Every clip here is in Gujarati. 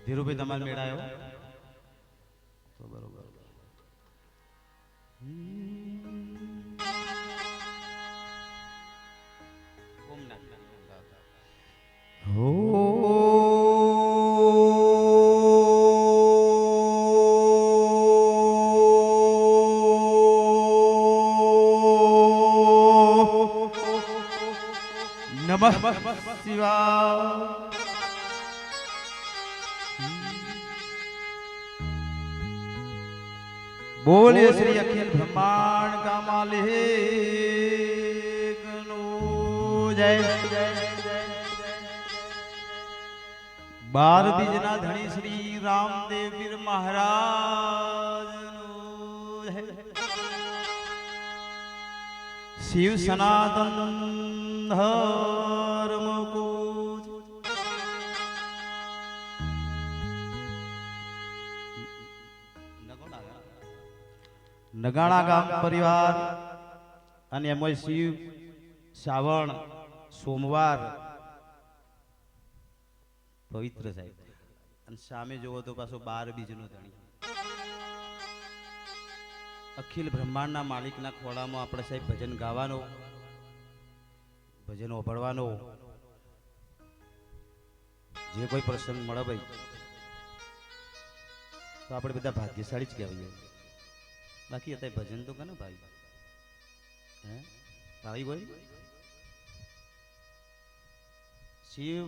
ધીરુભાઈ તમારે મેળાયો તો બરોબર. નમઃ શિવાય. બોલે શ્રી અખિલ બ્રહ્માંડ કા માલિક નું જય. બાર બીજના ધણી શ્રી રામદેવ પીર મહારાજ નું જય. શિવ સનાતન ધર્મ કો નગાણા ગામ પરિવાર અને એમાં શિવ શ્રાવણ સોમવાર પવિત્ર સાહેબ અને સામે જોવો તો પાછો 12 બીજનો ધણી અખિલ બ્રહ્માંડના માલિકના ખોળામાં આપણે સાહેબ ભજન ગાવાનો, ભજન ઓભળવાનો, જે કોઈ પ્રસંગ મળે ભાઈ તો આપણે બધા ભાગ્યશાળી જ કહેવાય. બાકી અત્યારે ભજન તો કને ભાઈ હે ભાઈ ભાઈ શિવ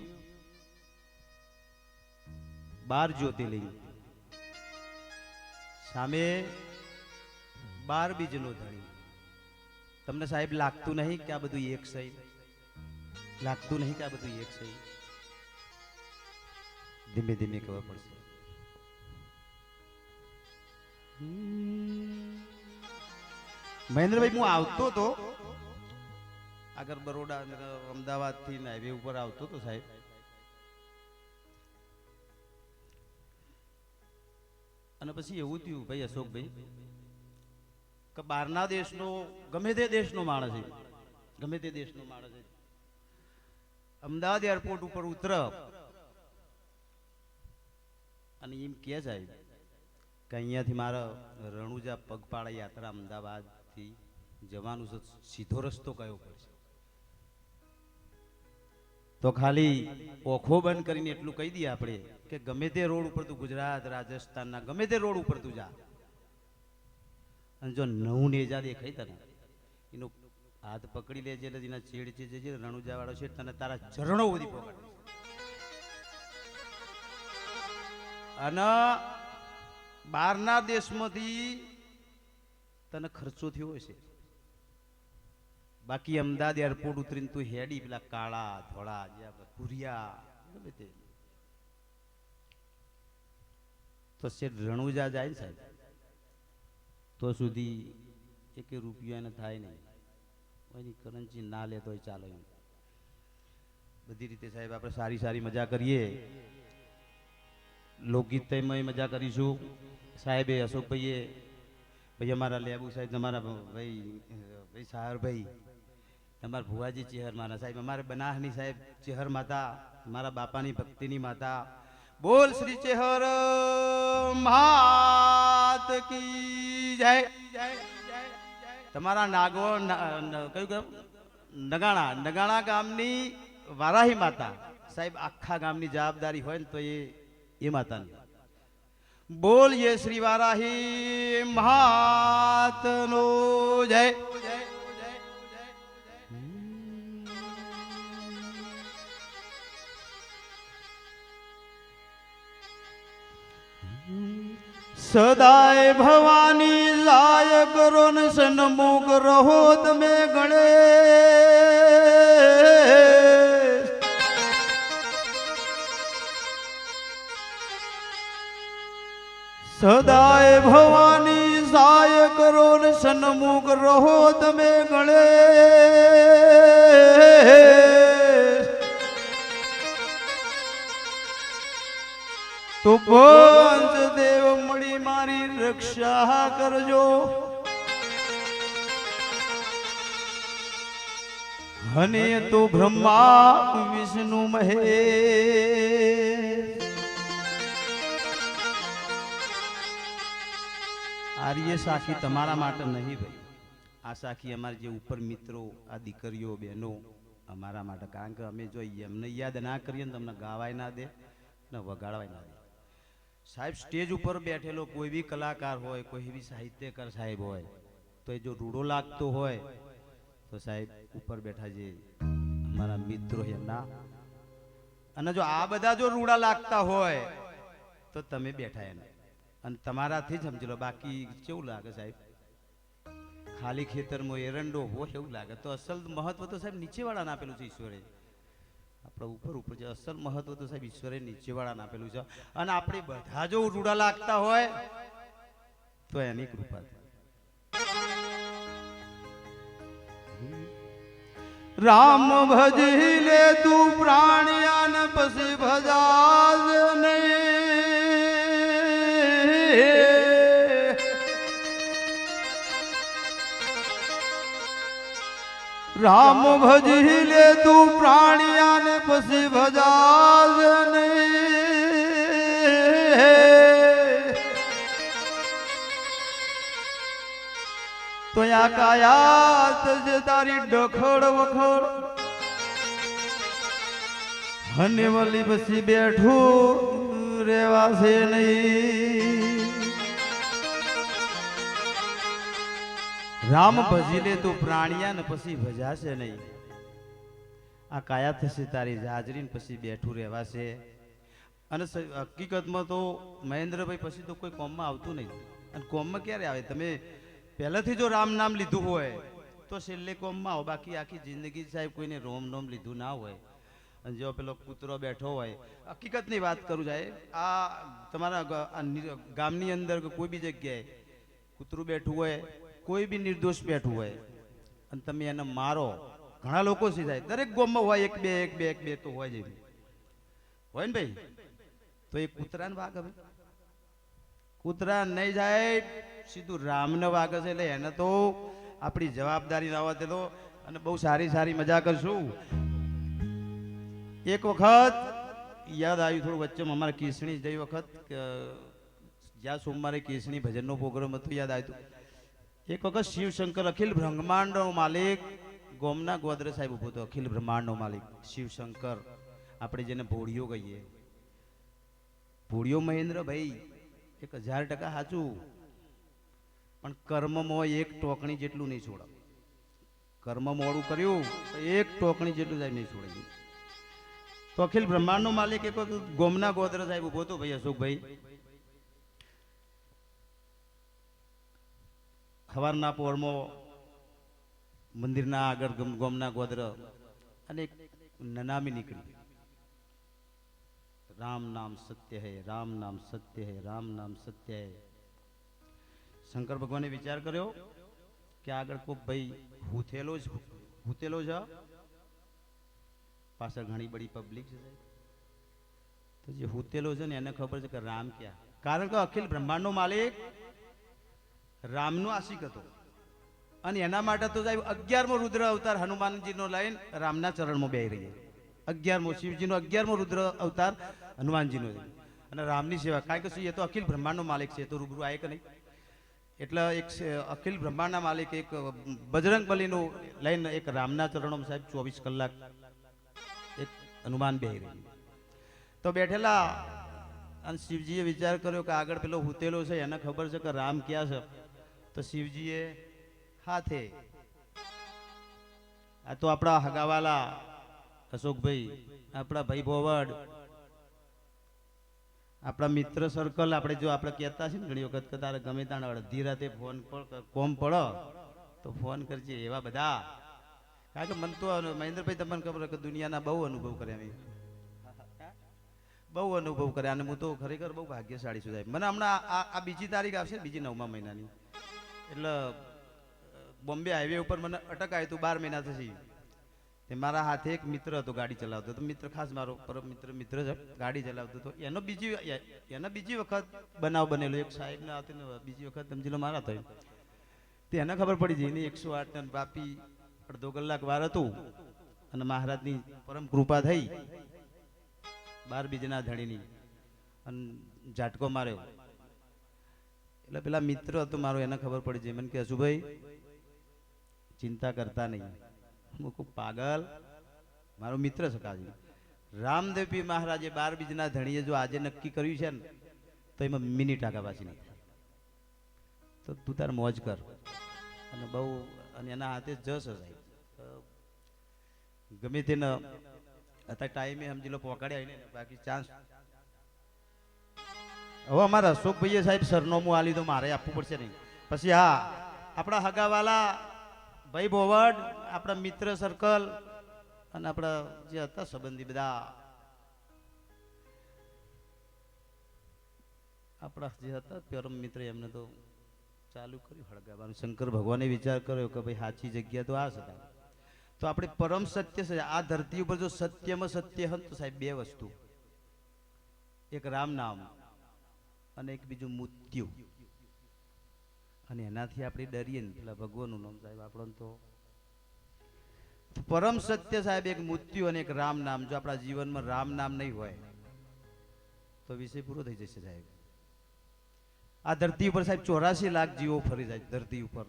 12 જ્યોતિર્લિંગ સામે 12 બીજનો ધણી. તમને સાહેબ લાગતું નહીં કે આ બધું એક સહી? લાગતું નહીં કે આ બધું એક સહી? ધીમે ધીમે ખબર પડશે. મહેન્દ્રભાઈ હું આવતો તો આગળ બરોડા અમદાવાદ થી હાઈવે ઉપર આવતો તો સાહેબ, અને પછી એવું થયું ભાઈ અશોકભાઈ કે બહારના દેશનો ગમે તે દેશનો માણસ છે, ગમે તે દેશનો માણસ છે, અમદાવાદ એરપોર્ટ ઉપર ઉતર અને એમ કે સાહેબ કે અહીંયાથી મારા રણુજા પગપાળા યાત્રા અમદાવાદ થી જવાનું છે, સીધો રસ્તો કયો પડશે? તો ખાલી ઓખો બંધ કરીને એટલું કહી દઈએ આપણે કે ગમે તે રોડ ઉપર તું ગુજરાત રાજસ્થાનના ગમે તે રોડ ઉપર તું જા અને જો નવું નેજા દેખાય તને એનો હાથ પકડી લેજે એટલે એના છેડ છે જે રણુજા વાળો છે તને તારા ચરણો સુધી પકડે. અને બહારના દેશમાંથી તને ખર્ચો થયો હશે, બાકી અમદાવાદ એરપોર્ટ ઉતરીને તું હેડી પેલા કાળા ધોળા જે ભૂરિયા ગમે તે તો શેઠ રણુજા જાય ને સાહેબ તો સુધી એક રૂપિયા એને થાય નહીં, એની કરન્સી ના લે તો ચાલે એમ. બધી રીતે સાહેબ આપણે સારી સારી મજા કરીએ, લોકગીતમાં મજા કરીશું. સાહેબે અશોકભાઈએ ભાઈ અમારા લેબુ સાહેબ, તમારા ભાઈ સાહરભાઈ, તમારા ભુવાજી ચેહર મારા સાહેબ, અમારે બનાહની સાહેબ ચેહર માતા, મારા બાપાની ભક્તિની માતા. બોલ શ્રી ચેહર માત કી જય. તમારા નાગો કયું નગાણા ગામની વારાહી માતા સાહેબ, આખા ગામની જવાબદારી હોય ને તો એ માતાની. બોલીએ શ્રી વારાહી મહાતનો જય. સદાય ભવાની લાય કરો ને સન્મુખ રહો તમે ગણેશ. સદાય ભવાની સાય કરો ને સન્મુખ રહો તમે ગણેશ. તો પંચ દેવ મળી મારી મારી રક્ષા કરજો. અને તો બ્રહ્મા વિષ્ણુ મહેશ આર્ય સાખી તમારા માટે નહીં ભાઈ, આ સાખી અમારી જે ઉપર મિત્રો, આ દીકરીઓ બહેનો અમારા માટે. કારણ કે અમે જો એમને યાદ ના કરીએ ને તમને ગાવાય ના દે ને વગાડવાય ના દે. સાહેબ સ્ટેજ ઉપર બેઠેલો કોઈ બી કલાકાર હોય, કોઈ બી સાહિત્યકાર સાહેબ હોય, તો એ જો રૂડો લાગતો હોય તો સાહેબ ઉપર બેઠા જે અમારા મિત્રો એમના, અને જો આ બધા જો રૂડા લાગતા હોય તો તમે બેઠા એને, અને તમારાથી જ સમજી લો. બાકી કેવું લાગે સાહેબ? ખાલી ખેતરમાં એરંડો હોય એવું લાગે. તો અસલ મહત્વ તો સાહેબ નીચેવાળાને આપેલું છે ઈશ્વરે. આપણે ઉપર ઉપર છે, અસલ મહત્વ તો સાહેબ ઈશ્વરે નીચેવાળાને આપેલું છે. અને આપણે બધા જો રૂડા લાગતા હોય તો એની કૃપા. રામ ભજી લે તું પ્રાણિયાન પછી ભજાજ નહીં. રામ ભજી લે તું પ્રાણિયાન પછી ભજાજ નહીં. તો આ કાયાત જે તારી ડખડ વખડ અને વલી બસી બેઠું રેવાશે નહીં. રામ ભજી લે તું પ્રાણિયા ને પછી ભજાશે નહીં. આ કાયા થશે તારી હાજરી ને પછી બેઠું રહેવાશે. અને હકીકતમાં તો મહેન્દ્રભાઈ પછી તો કોઈ કોમમાં આવતું નહીં. અને કોમમાં ક્યારે આવે? તમે પહેલાથી જો રામ નામ લીધું હોય તો છેલ્લે કોમમાં આવો. બાકી આખી જિંદગી સાહેબ કોઈને રોમ નોમ લીધું ના હોય. અને જો પેલો કૂતરો બેઠો હોય, હકીકતની વાત કરું સાહેબ, આ તમારા ગામની અંદર કે કોઈ બી જગ્યાએ કૂતરું બેઠું હોય, કોઈ બી નિર્દોષ બેઠું હોય અને તમે એને મારો, ઘણા લોકો છે સાહેબ, દરેક ગામમાં હોય એક બે તો હોય જ હોય ને ભાઈ. તો એ કૂતરાને વાગ હવે કૂતરા નહીં જાય, સીધું રામને વાગે છે. એટલે એને તો આપણી જવાબદારી ના હોતે તો. અને બહુ સારી મજા કરશું. એક વખત યાદ આવ્યું થોડું વચ્ચે અમારે કેસણી જઈ વખત જ્યાં સોમવારે કેસણી ભજનનો પ્રોગ્રામ હતો, યાદ આવ્યું. એક વખત શિવશંકર અખિલ બ્રહ્માંડનો માલિક ગોમના ગોદરે સાહેબ ઉભો હતો. અખિલ બ્રહ્માંડનો માલિક શિવશંકર, આપણે જેને ભોળિયો કહીએ. ભોળિયો મહેન્દ્રભાઈ 1000% સાચું, પણ કર્મમાં એક ટોકણી જેટલું નહીં છોડે. કર્મ મોડું કર્યું તો એક ટોકણી જેટલું સાહેબ નહીં છોડે. તો અખિલ બ્રહ્માંડનો માલિક એક વખત ગોમના ગોદરે સાહેબ ઉભો હતો. ભાઈ અશોકભાઈ, સવારના પોરમાં મંદિરના આગળ ગોમના ગોદર અને એક નનામી નીકળી, રામ નામ સત્ય હૈ, રામ નામ સત્ય હૈ, રામ નામ સત્ય હૈ. શંકર ભગવાને વિચાર કર્યો કે આગળ કોક ભાઈ હૂતેલો છે, પાછળ ઘણી બધી પબ્લિક છે. તો જે હૂતેલો છે ને એને ખબર છે કે રામ ક્યાં. કારણ કે અખિલ બ્રહ્માંડનો માલિક રામનો આશિક હતો. અને એના માટે તો સાહેબ 11મો રુદ્ર અવતાર હનુમાનજીનો લઈને રામના ચરણમાં બેહી રહીએ. 11મો શિવજીનો 11મો રુદ્ર અવતાર હનુમાનજીનો. અને રામની સેવા, કારણ કે એ તો અખિલ બ્રહ્માંડનો માલિક છે, તો રૂબરૂ આવે કે નહીં. એટલે એક અખિલ બ્રહ્માંડના માલિક એક બજરંગ બલીનું લઈને એક રામના ચરણોમાં સાહેબ 24 કલાક એક હનુમાન બેહી રહી. તો બેઠેલા અને શિવજીએ વિચાર કર્યો કે આગળ પેલો હૂતેલો છે એને ખબર છે કે રામ ક્યાં છે. તો શિવજીએ હાથે, આ તો આપણા હગાવાલા અશોકભાઈ, આપણા ભાઈ ભોવડ, આપણા મિત્ર સર્કલ, આપણે જો આપણે કહેતા છે ને ઘણી વખત કે તારે ગમે તાણે અડધી રાતે ફોન પર કોમ પડો તો ફોન કરજે, એવા બધા. કારણ કે મને તો મહેન્દ્રભાઈ તમને ખબર કે દુનિયાના બહુ અનુભવ કર્યા, મેં બહુ અનુભવ કર્યા. અને હું તો ખરેખર બહુ ભાગ્યશાળી છું સાહેબ. મને હમણાં આ બીજી તારીખ આવશે, બીજી 9મા મહિનાની, એટલે બોમ્બે હાઈવે ઉપર મને અટક આવ્યું હતું. 12 મહિના થશે. તે મારા હાથે એક મિત્ર હતો, ગાડી ચલાવતો હતો. મિત્ર ખાસ મારો પરમ મિત્ર છે, ગાડી ચલાવતો હતો. એનો બીજી વખત બનાવ બનેલો. એક સાહેબને હાથે બીજી વખત સમજી લો મારા થયું. તેને ખબર પડી જઈ ને 108 ને વાપી અડધો કલાક વાર હતું અને મહારાજની પરમ કૃપા થઈ 12 બીજના ધણીની અને ઝાટકો માર્યો. એટલે પેલા મિત્ર હતો મારો, એને ખબર પડી જઈ. મને કે હસુભાઈ ચિંતા કરતા નહીં. હું કહું પાગલ, મારો મિત્ર છે કાજી. રામદેવપીર મહારાજે 12 બીજના ધણીએ જો આજે નક્કી કર્યું છે ને તો એમાં મિનિટ આગા પાછી નહીં થાય. તો તું તાર મોજ કર. અને બહુ અને એના હાથે જશ સાહેબ ગમે તેને અત્યારે ટાઈમે સમજી લો પહોંચાડ્યા ને, બાકી ચાન્સ. હવે અમારા અશોકભાઈએ સાહેબ સરનામું આલી તો મારે આપવું પડશે નહીં. પછી હા, આપણા હગાવાલા ભાઈ બોવડ, આપણા મિત્ર સર્કલ અને આપણા જે હતા સંબંધી બધા, આપણા જે હતા પરમ મિત્ર, એમને તો ચાલુ કર્યું હળગાવાનું. શંકર ભગવાને વિચાર કર્યો કે ભાઈ સાચી જગ્યા તો આ હતા. તો આપણે પરમ સત્ય છે આ ધરતી ઉપર. જો સત્યમાં સત્ય હન તો સાહેબ બે વસ્તુ, એક રામ નામ અને એક બીજું મૃત્યુ. અને એનાથી આપણે ડરીએ ને પેલા ભગવાનનું નામ સાહેબ આપણને તો પરમ સત્ય સાહેબ એક મૃત્યુ અને એક રામ નામ. જો આપણા જીવનમાં રામ નામ નહીં હોય તો વિષય પૂરો થઈ જશે સાહેબ. આ ધરતી ઉપર સાહેબ 84 લાખ જીવો ફરી જાય ધરતી ઉપર.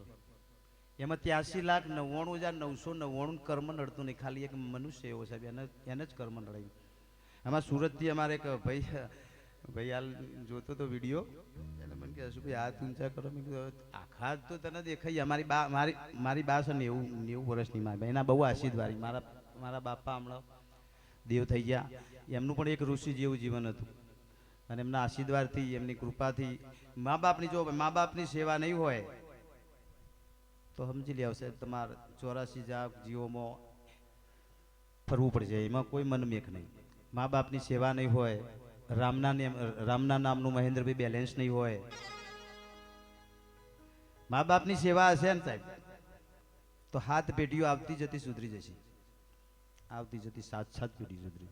એમાં 83,99,999 કર્મ નડતું નહીં. ખાલી એક મનુષ્ય એવો સાહેબ, એને જ કર્મ નડે. આમાં સુરતથી અમારે એક ભાઈ હાલ જોતો તો વિડીયો, એને મને કહે શું ભાઈ હાથ ઊંચા કરો. મેં કીધું આખા તો તને દેખાઈ. મારી બા છે 90 વર્ષની મારી. એના બહુ આશીર્વાદ. મારા બાપા હમણાં દેવ થઈ ગયા. એમનું પણ એક ઋષિ જેવું જીવન હતું અને એમના આશીર્વાદથી, એમની કૃપાથી મા બાપની સેવા નહીં હોય તો સમજી લે આવશે તમારે 84 જીવોમાં ફરવું પડશે. એમાં કોઈ મનમેક નહીં. મા બાપની સેવા નહીં હોય, રામના નામનું મહેન્દ્રભાઈ બેલેન્સ નહીં હોય. મા બાપની સેવા હશે ને સાહેબ તો 7 પેઢીઓ આવતી જતી સુધરી જશે. આવતી જતી 7 પેઢી સુધરી.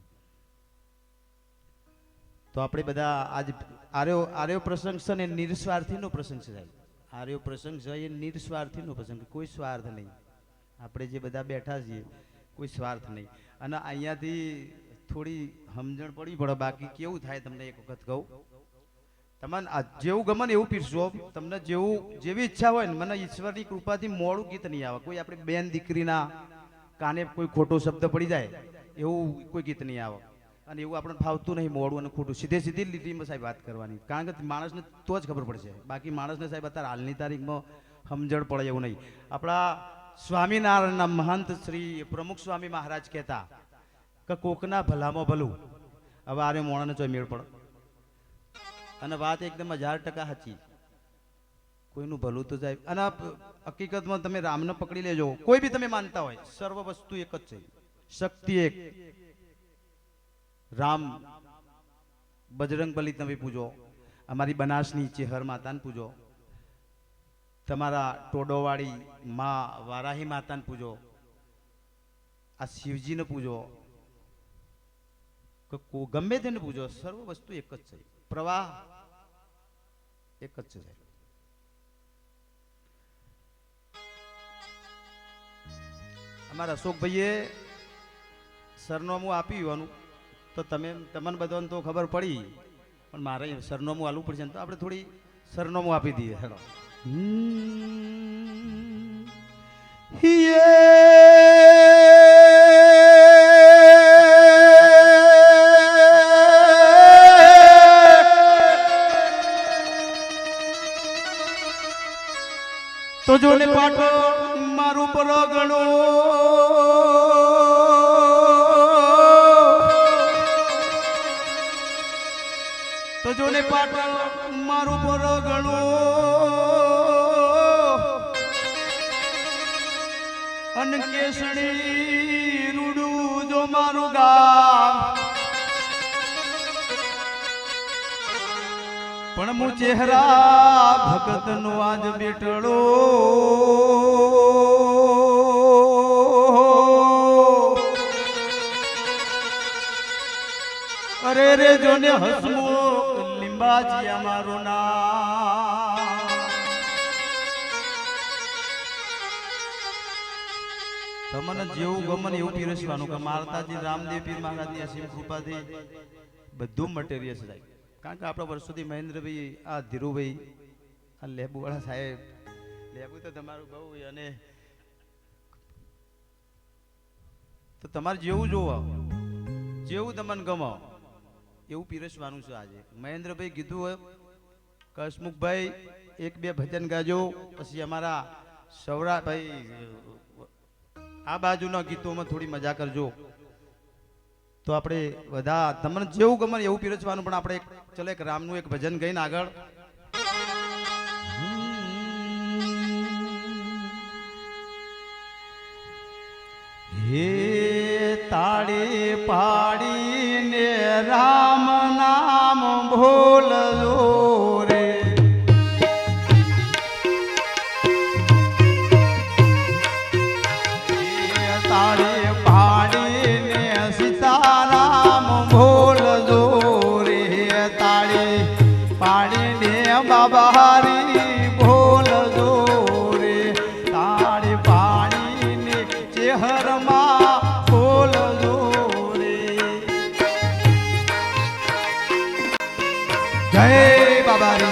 તો આપણે બધા આજ આર્યો પ્રસંગ છે ને નિસ્વાર્થીનો પ્રસંગ છે સાહેબ. આર્યો પ્રસંગ છે એ નિસ્વાર્થીનો પ્રસંગ, કોઈ સ્વાર્થ નહીં. આપણે જે બધા બેઠા છીએ કોઈ સ્વાર્થ નહીં. અને અહીંયાથી થોડી સમજણ પડી પડે. બાકી કેવું થાય તમને એક વખત કહું, તમને જેવું ગમે ને એવું પીરસો. તમને જેવી ઈચ્છા હોય ને, મને ઈશ્વરની કૃપાથી મોડું ગીત નહીં આવે. કોઈ આપણે બેન દીકરીના કાને કોઈ ખોટો શબ્દ પડી જાય એવું કોઈ ગીત નહીં આવે. અને એવું આપણને ફાવતું નહીં મોડું અને ખોટું. સીધી લીટીમાં સાહેબ વાત કરવાની. કારણ કે માણસને તો જ ખબર પડશે. બાકી માણસને સાહેબ અત્યારે હાલની તારીખમાં સમજણ પડે એવું નહીં. આપણા સ્વામિનારાયણના મહંત શ્રી પ્રમુખ સ્વામી મહારાજ કહેતા કે કોકના ભલામાં ભલું. હવે આરે મોણાને ચોય મેળ પડે. અને વાત એકદમ 1000% સાચી. કોઈનું ભલું તો જાય. અને હકીકતમાં તમે રામને પકડી લેજો, કોઈ બી તમે માનતા હોય, સર્વ વસ્તુ એક જ છે. શક્તિ એક રામ. બજરંગ બલી તમે પૂજો, અમારી બનાસની ચેહર માતાને પૂજો, તમારા ટોડોવાળી માં વારાહી માતાને પૂજો, આ શિવજીને પૂજો, ગમે તેને પૂજો. સર્વ વસ્તુ એક જ છે. પ્રવાહ એક જ છે. અમારા અશોકભાઈએ સરનામું આપ્યું તો તમને બધાને તો ખબર પડી, પણ મારે સરનામું આલવું પડશે ને તો આપણે થોડી સરનામું આપી દઈએ. હેલો તો જોને પાટો મારું પરગણો તો જોને પાટો મારું પરગણો અન કેસણી રૂડું જો મારું ગામ પણ હું ચહેરા ભગત નો આજ બેટડો રે જોને હસમુખ લીંબાજી અમારું નામ તમને જેવું ગમન એવું પીરસવાનું કે મારતાજી રામદેવ પીર મહારાજની અસીમ કૃપાથી બધું મટીરિયલ થાય. કારણ કે આપણા વર્ષોથી મહેન્દ્રભાઈ આ ધીરુભાઈ આ લેબુવાળા સાહેબ લેબુ તો તમારું બહુ અને તો તમારે જેવું જોવો જેવું તમને ગમો એવું પીરસવાનું છે. આજે મહેન્દ્રભાઈ કીધું હોય કે હસમુખભાઈ એક બે ભજન ગાજો, પછી અમારા સૌરાભાઈ આ બાજુના ગીતોમાં થોડી મજા કરજો. તો આપણે બધા તમને જેવું ગમે એવું પીરસવાનું. પણ આપણે ચલો એક રામનું એક ભજન ગઈને આગળ. હે તાળી પાડીને રામ નામ ભૂલજો રે, તાળી પાડીને સીતારામ ભૂલજો રે, તાળી પાડીને બાબા હરી ભૂલજો રે, તાળી પાડીને ચેહરમાં ભૂલજો રે. જય બાબા રે.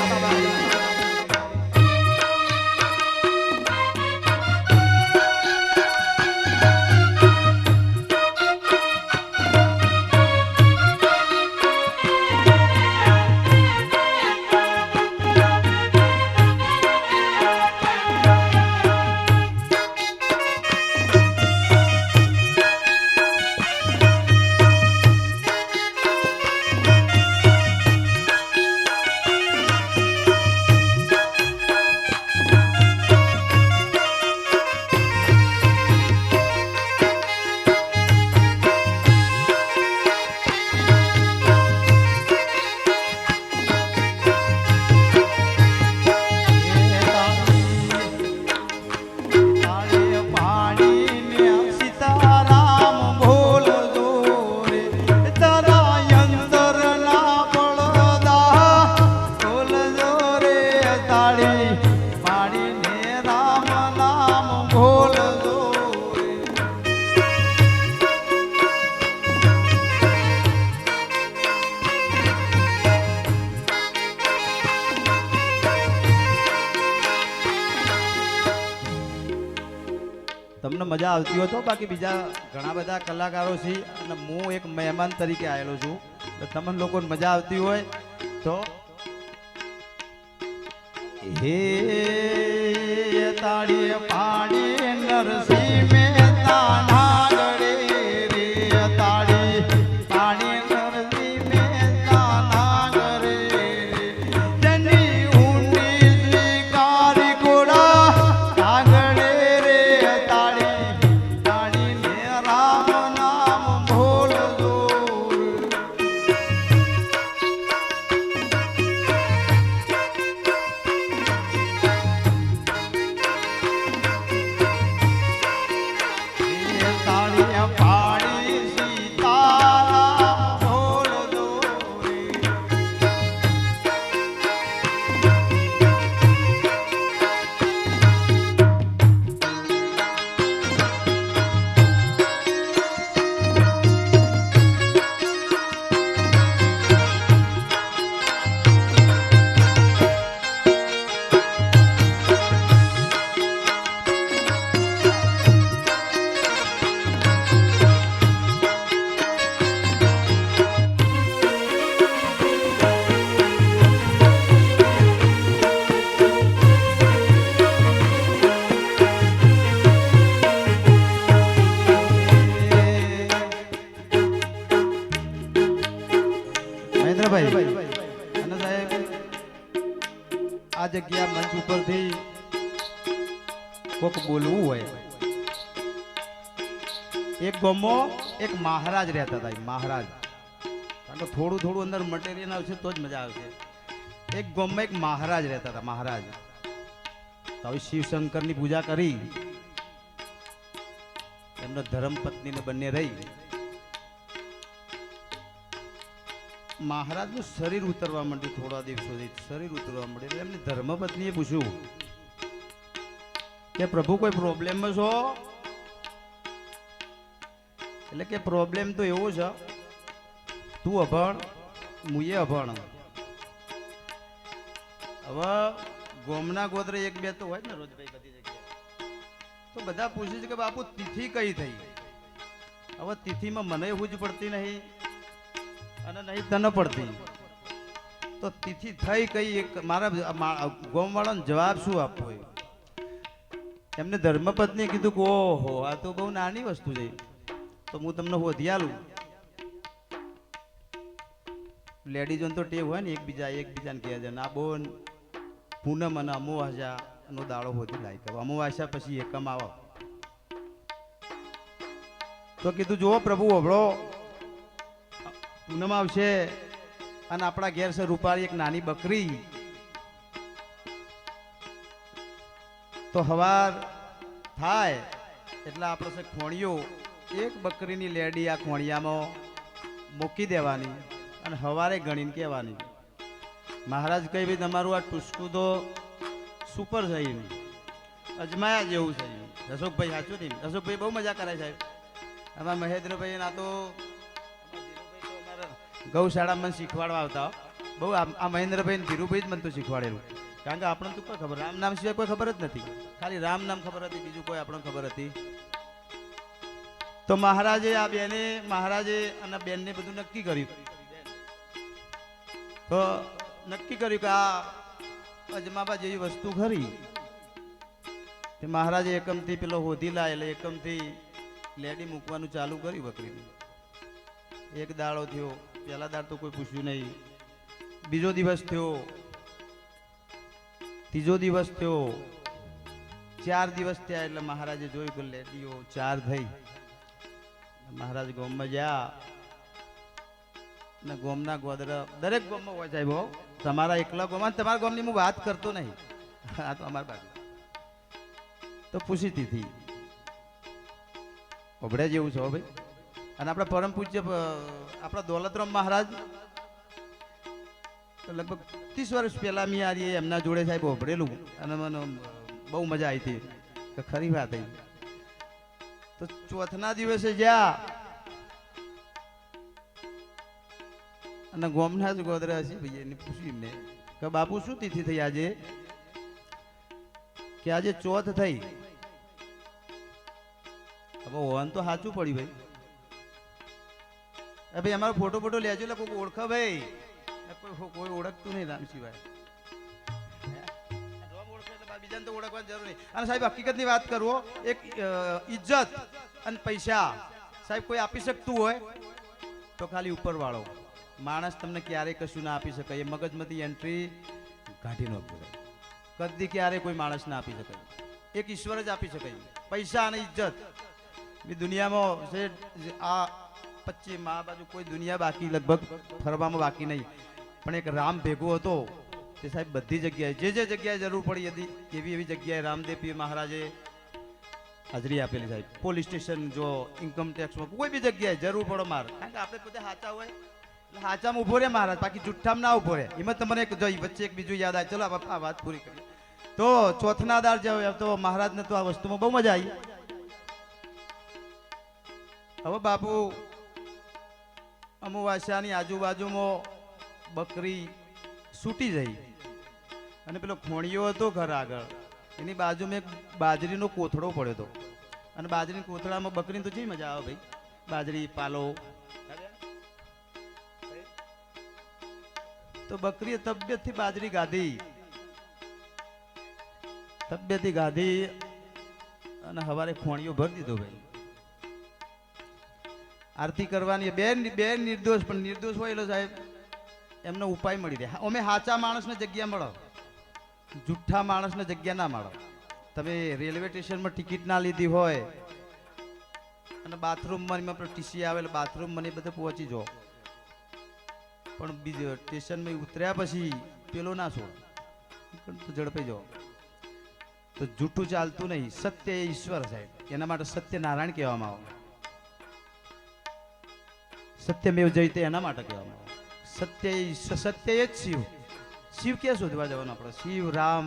તમને મજા આવતી હોય તો બાકી બીજા ઘણા બધા કલાકારો છે અને હું એક મહેમાન તરીકે આવેલો છું. તો તમને લોકોને મજા આવતી હોય તો હે તાળી પાડી નરસિંહ મહેતા નાગડે રે, તાળી પાડી નરસિંહ મહેતા નાગડે રે, જની ઊંડી શિકારી ઘોડા નાગડે રે, તાળી પાડીને રામ નામ ભૂલજો. અને સાહેબ આ જગ્યા મંચ ઉપરથી કોક બોલવું હોય. એક ગામમાં એક મહારાજ રહેતા હતા. મહારાજ કારણ કે થોડું થોડું અંદર મટીરિયલ આવશે તો જ મજા આવશે. એક ગામમાં એક મહારાજ રહેતા હતા. મહારાજ તો હવે શિવશંકરની પૂજા કરી, એમનો ધર્મપત્ની ને બંને રહી. મહારાજનું શરીર ઉતરવા માંડ્યું. થોડા દિવસોથી શરીર ઉતરવા માંડ્યું એટલે એમની ધર્મપત્નીએ પૂછ્યું કે પ્રભુ કોઈ પ્રોબ્લેમ છો? એટલે કે પ્રોબ્લેમ તો એવો છે, તું અભણ, મુએ અભણ. હવે ગોમના ગોત્રે એક બે તો હોય ને રોજ ભાઈ બધી જગ્યાએ, તો બધા પૂછે છે કે બાપુ તિથિ કઈ થઈ? હવે તિથિમાં મને એવું જ પડતી નહીં અને નહીં તને પડતી, તો તિથિ થઈ કઈ? એક મારા ગોમવાળાનો જવાબ શું આપવો? એમને ધર્મપત્નીએ કીધું કે ઓહો આ તો બહુ નાની વસ્તુ છે, તો હું તમને હોધી આલું. લેડીઝોને તો ટેવ હોય ને એકબીજાને કહે છે ના બોન પૂનમ અને અમાવાસ્યાનો દાડો હોધી લાવી કરો, અમાવાસ્યા પછી એકમ આવો. તો કીધું જુઓ પ્રભુ હોભળો, પૂનમ આવશે અને આપણા ઘેર છે રૂપાળી એક નાની બકરી, તો હવાર થાય એટલે આપણે છે ખોણીઓ એક બકરીની લેડી આ ખોણિયામાં મૂકી દેવાની અને હવારે ગણીને કહેવાની મહારાજ કઈ ભાઈ તમારું આ ટુસકું તો સુપર છે, અજમાયા જેવું છે. અશોકભાઈ સાચું નહીં? અશોકભાઈ બહુ મજા કરે સાહેબ. અમારા મહેન્દ્રભાઈ ના તો ગૌશાળા મને શીખવાડવા આવતા બહુ. આ મહેન્દ્રભાઈ ને ધીરુભાઈ જ મને તો શીખવાડેલું, કારણ કે આપણને તો કોઈ ખબર, રામ નામ સિવાય કોઈ ખબર જ નથી. ખાલી રામ નામ ખબર હતી, બીજું કોઈ આપણને ખબર હતી. તો મહારાજે આ બેને અને બેનને બધું નક્કી કર્યું. તો નક્કી કર્યું કે આ અજમાબા જેવી વસ્તુ ખરી. તે મહારાજે એકમથી પેલો હોધી લાય એટલે એકમથી લેડી મૂકવાનું ચાલુ કર્યું બકરીનું. એક દાડો થયો, પહેલા દાડ તો કોઈ પૂછ્યું નહીં. બીજો દિવસ થયો, ત્રીજો દિવસ થયો, 4 દિવસ થયા એટલે મહારાજે જોયું કે લેડીઓ 4 થઈ. મહારાજ ગોમમાં ગયા ને ગોમના ગોદરા દરેક ગોમમાં હોય સાહેબ. તમારા એકલા ગોમાં, તમારા ગોમની હું વાત કરતો નહીં, આ તો અમારી બાજુ. તો પૂછી હતી ઓબડે જેવું છે ભાઈ. અને આપણા પરમ પૂજ્ય આપણા દોલતરામ મહારાજ લગભગ 30 વર્ષ પહેલા મેં આજે એમના જોડે સાહેબ ઓભળેલું અને મને બહુ મજા આવી હતી કે ખરી વાત થઈ. તો ચોથના દિવસે જ્યાં અને ગોમના જ ગોદરા હશે ભાઈ, એને પૂછ્યું એમને કે બાપુ શું તિથિ થઈ આજે? કે આજે ચોથ થઈ. હવે હોવાનું તો સાચું પડ્યું ભાઈ. ભાઈ અમારો ફોટો લેજો એટલે કોઈ ઓળખે ભાઈ, કોઈ ઓળખતું નહીં રામ સિવાય. બીજાને તો ઓળખવાની જરૂર નહીં. અને સાહેબ હકીકતની વાત કરવો, એક ઇજ્જત અને પૈસા સાહેબ કોઈ આપી શકતું હોય તો ખાલી ઉપર વાળો માણસ તમને ક્યારેય કશું ના આપી શકે. એ મગજમાંથી એન્ટ્રી કાઢી નાખજો. કદી ક્યારે કોઈ માણસ ના આપી શકે, એક ઈશ્વર જ આપી શકે. પૈસા અને ઇજ્જત દુનિયામાં છે આ 25 આ બાજુ કોઈ દુનિયા બાકી લગભગ ફરવામાં બાકી નહીં. પણ એક રામ ભેગો હતો તે સાહેબ બધી જગ્યાએ જે જગ્યાએ જરૂર પડી હતી એવી જગ્યાએ રામદેવ પીર મહારાજે હાજરી આપેલી સાહેબ. પોલીસ સ્ટેશન જો, ઇન્કમ ટેક્સમાં, કોઈ બી જગ્યાએ જરૂર પડો માર, કારણ કે આપણે પોતે સાચા હોય એટલે સાચામાં ઉભો રહે મહારાજ, બાકી જુઠ્ઠામાં ના ઉભો રહે. એમાં તમને એક જોઈ વચ્ચે એક બીજું યાદ આવે. ચલો આ વાત પૂરી કરી. તો ચોથના દાર જે તો મહારાજને તો આ વસ્તુમાં બહુ મજા આવી. હવે બાપુ અમાવાસ્યાની આજુબાજુમાં બકરી છૂટી જઈ અને પેલો ખોણિયો હતો ઘર આગળ, એની બાજુમાં એક બાજરીનો કોથળો પડ્યો હતો. અને બાજરીના કોથળામાં બકરીને તો જેવી મજા આવે ભાઈ, બાજરી પાલો. તો બકરીએ તબિયતથી બાજરી ગાધી અને હવારે ખોણિયો ભરી દીધો ભાઈ. આરતી કરવાની બે નિર્દોષ, પણ નિર્દોષ હોય એટલે સાહેબ એમનો ઉપાય મળી રહે. અમે સાચા માણસને જગ્યા મળો, જુઠ્ઠા માણસને જગ્યા ના મળો. તમે રેલવે સ્ટેશનમાં ટિકિટ ના લીધી હોય અને બાથરૂમમાં આપણે ટીસી આવે એટલે બાથરૂમમાં બધે પહોંચી જાઓ, પણ બીજો સ્ટેશનમાં ઉતર્યા પછી પેલો ના છોડ તો ઝડપાઈ જાઓ. તો જૂઠું ચાલતું નહીં. સત્ય એ ઈશ્વર સાહેબ, એના માટે સત્યનારાયણ કહેવામાં આવે. સત્યમેવ જયતે એના માટે કહેવામાં આવે. સત્ય એ સત્ય એ જ શિવ. શિવ ક્યાં શોધવા જવાનું આપણે? શિવ રામ.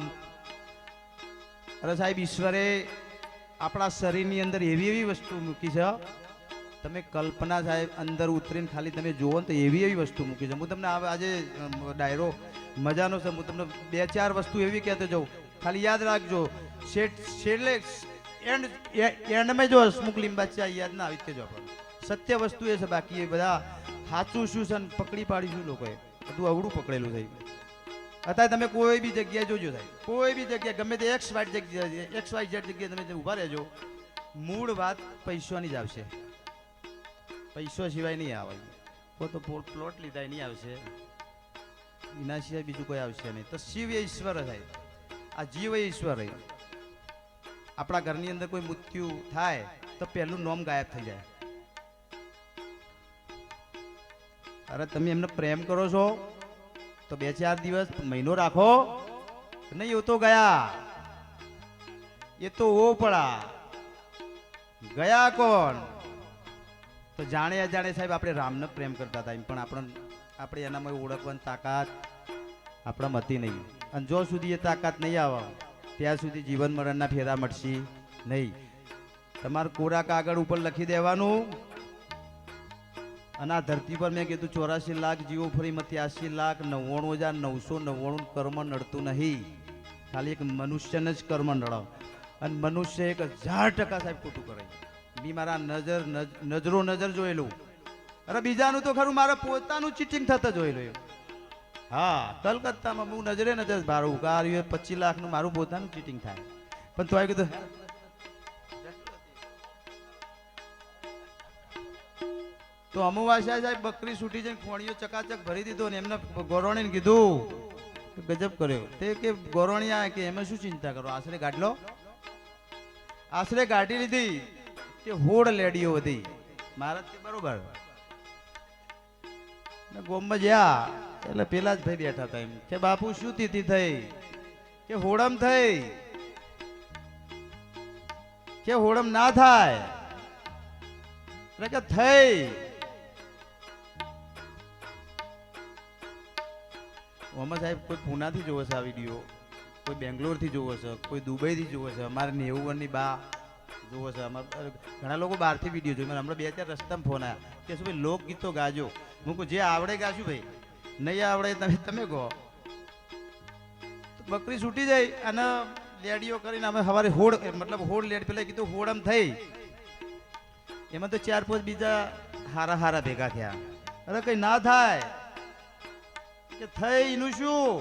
અરે સાહેબ, ઈશ્વરે આપણા શરીરની અંદર એવી એવી વસ્તુ મૂકી છે, તમે કલ્પના સાહેબ અંદર ઉતરીને ખાલી તમે જુઓ ને તો એવી એવી વસ્તુ મૂકી છે. હું તમને આજે ડાયરો મજાનો છે, હું તમને 2-4 વસ્તુ એવી કહેતો જાઉં, ખાલી યાદ રાખજો. છેલ્લે એન્ડમાં જો હસમુખ લીંબાચા યાદ ના આવી કેજો. આપણે સત્ય વસ્તુ એ છે, બાકી એ બધા સાચું શું છે ને પકડી પાડીશું લોકોએ બધું અવળું પકડેલું થાય. અત્યારે તમે કોઈ બી જગ્યાએ જોજો સાહેબ, કોઈ બી જગ્યાએ ગમે તે XYZ જગ્યાએ તમે ઊભા રહેજો, મૂળ વાત પૈસાની જ આવશે. પૈસો સિવાય નહીં આવે. કોઈ તો પ્લોટ લીધા નહીં આવશે, એના સિવાય બીજું કોઈ આવશે નહીં. તો શિવ એ ઈશ્વર થાય, આ જીવ એ ઈશ્વર. આપણા ઘરની અંદર કોઈ મૃત્યુ થાય તો પહેલું નામ ગાયબ થઈ જાય. અરે તમે એમને પ્રેમ કરો છો તો 2-4 દિવસ મહિનો રાખો નહીં, એ તો ગયા, એ તો ઓ પડા ગયા. કોણ? તો જાણે અજાણે સાહેબ આપણે રામને પ્રેમ કરતા હતા, પણ આપણે એનામાં ઓળખવાની તાકાત આપણામાં હતી નહીં. અને જો સુધી એ તાકાત નહીં આવે ત્યાં સુધી જીવન મરણના ફેરા મળશે નહીં. તમારે કોરા કાગળ ઉપર લખી દેવાનું, અને આ ધરતી પર મેં કીધું 84 લાખ જીવો ફરી 83,99,999 કર્મ નડતું નહીં, ખાલી એક મનુષ્યને જ કર્મ નડે. અને મનુષ્ય 1000% સાહેબ ખોટું કરે. બી મારા નજર જોયેલું. અરે બીજાનું તો ખરું, મારે પોતાનું ચીટિંગ થતા જોયેલું. હા, કલકત્તામાં હું નજરે ભાડું ઉગાર્યું 25 લાખનું મારું પોતાનું ચીટિંગ થાય. પણ તો આવી કીધું તો અમુવાસ્યા સાહેબ બકરી છૂટી જઈને ખોણીઓ ચકાચક ભરી દીધો ને એમને ગોરોણીને કીધું ગજબ કર્યો. તે કે ગોરોણિયા કે એમાં શું ચિંતા કરો, આશરે ગાડી લો. આશરે ગાડી લીધી તે હોડ લેડીઓ વધી. મારા તે બરોબર ગોમમાં જ્યાં એટલે પેલા જ ભાઈ બેઠા હતા, એમ કે બાપુ શું તિથિ થઈ? કે હોડમ થઈ. કે હોડમ ના થાય એટલે કે થઈ. ઓમાં સાહેબ કોઈ પુનાથી જોવે છે આ વિડીયો, કોઈ બેંગ્લોરથી જોવે છે, કોઈ દુબઈથી જોવે છે, અમારે 90 વર્ષની બા જોવે છે. અમારે ઘણા લોકો બહારથી વિડીયો જોઈ. મને હમણાં 2-4 રસ્તામાં ફોન આવ્યા કે શું ભાઈ લોકગીતો ગાજો. હું કહું જે આવડે ગાશું ભાઈ, નહીં આવડે તમે કહો. બકરી છૂટી જાય અને લેડીઓ કરીને અમે સવારે હોડ મતલબ હોડ લેડ પેલા કીધું હોડમ થઈ. એમાં તો 4-5 બીજા હારા ભેગા થયા. અરે કઈ ના થાય કે થઈ એનું શું?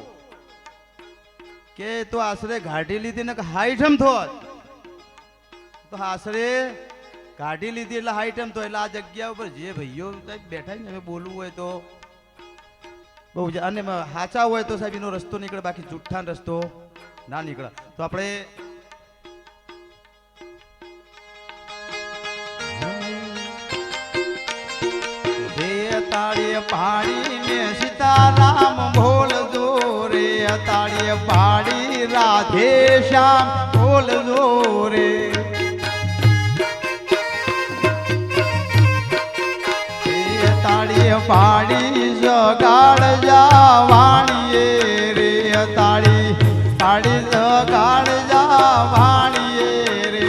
કે તો આશરે ગાડી લીધી ને હાઈટમ થોત તો આશરે ગાડી લીધી એટલે હાઈટમ તો એટલે આ જગ્યા ઉપર જે ભાઈઓ બેઠા ને હવે બોલવું હોય તો બહુ, અને સાચા હોય તો સાહેબ એનો રસ્તો નીકળે, બાકી જુઠ્ઠાનો રસ્તો ના નીકળે. તો આપણે તાળીએ પાડીને સીતારામ બોલજો રે, તાળીએ પાડી રાધે શ્યામ બોલજો રે. તાળીએ પાડી જગાડ જાવાણીએ રે, તાળી પાડી જગાડ જાવાણીએ રે.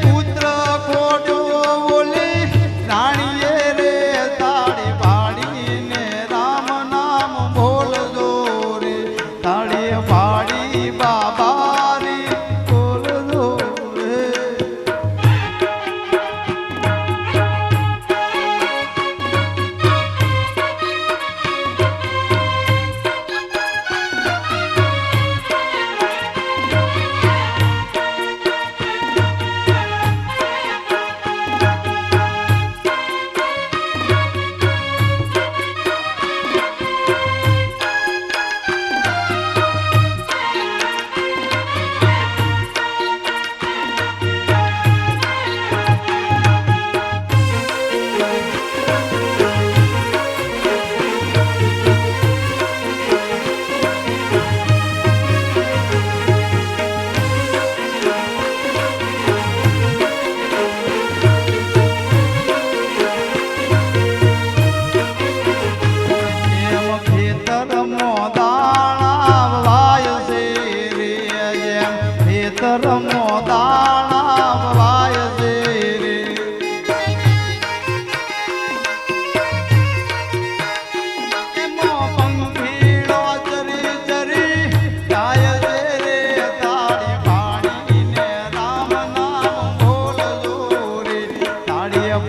પુત્ર ખોટો બોલે રાણીએ રે, તાળી પાડીને રામ નામ બોલજો રે, તાળી પાડી બાબારી બોલજો રે.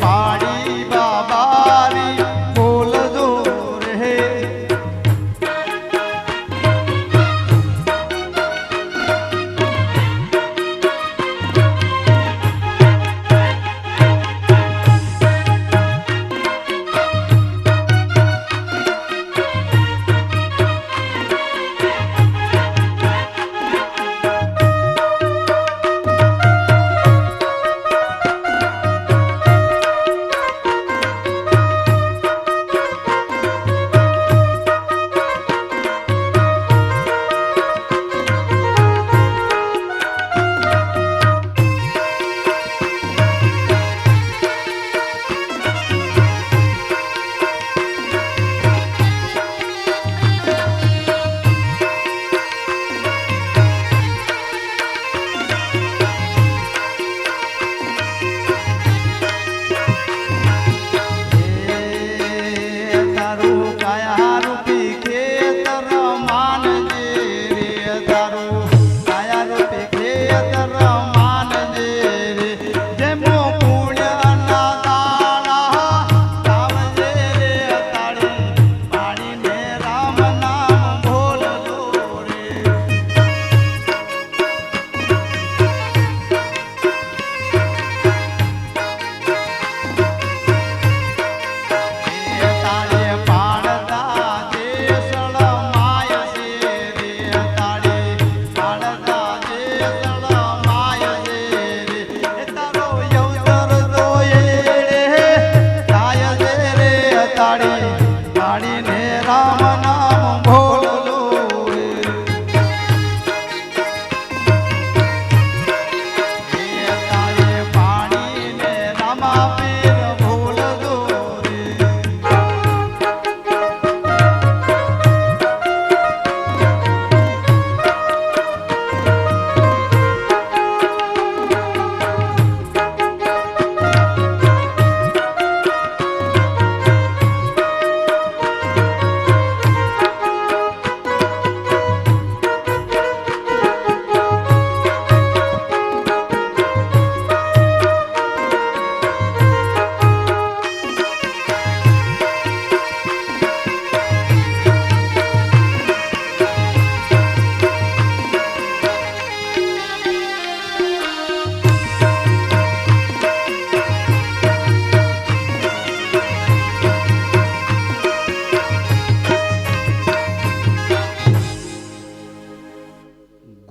પાડી બાબારી બોલજો રે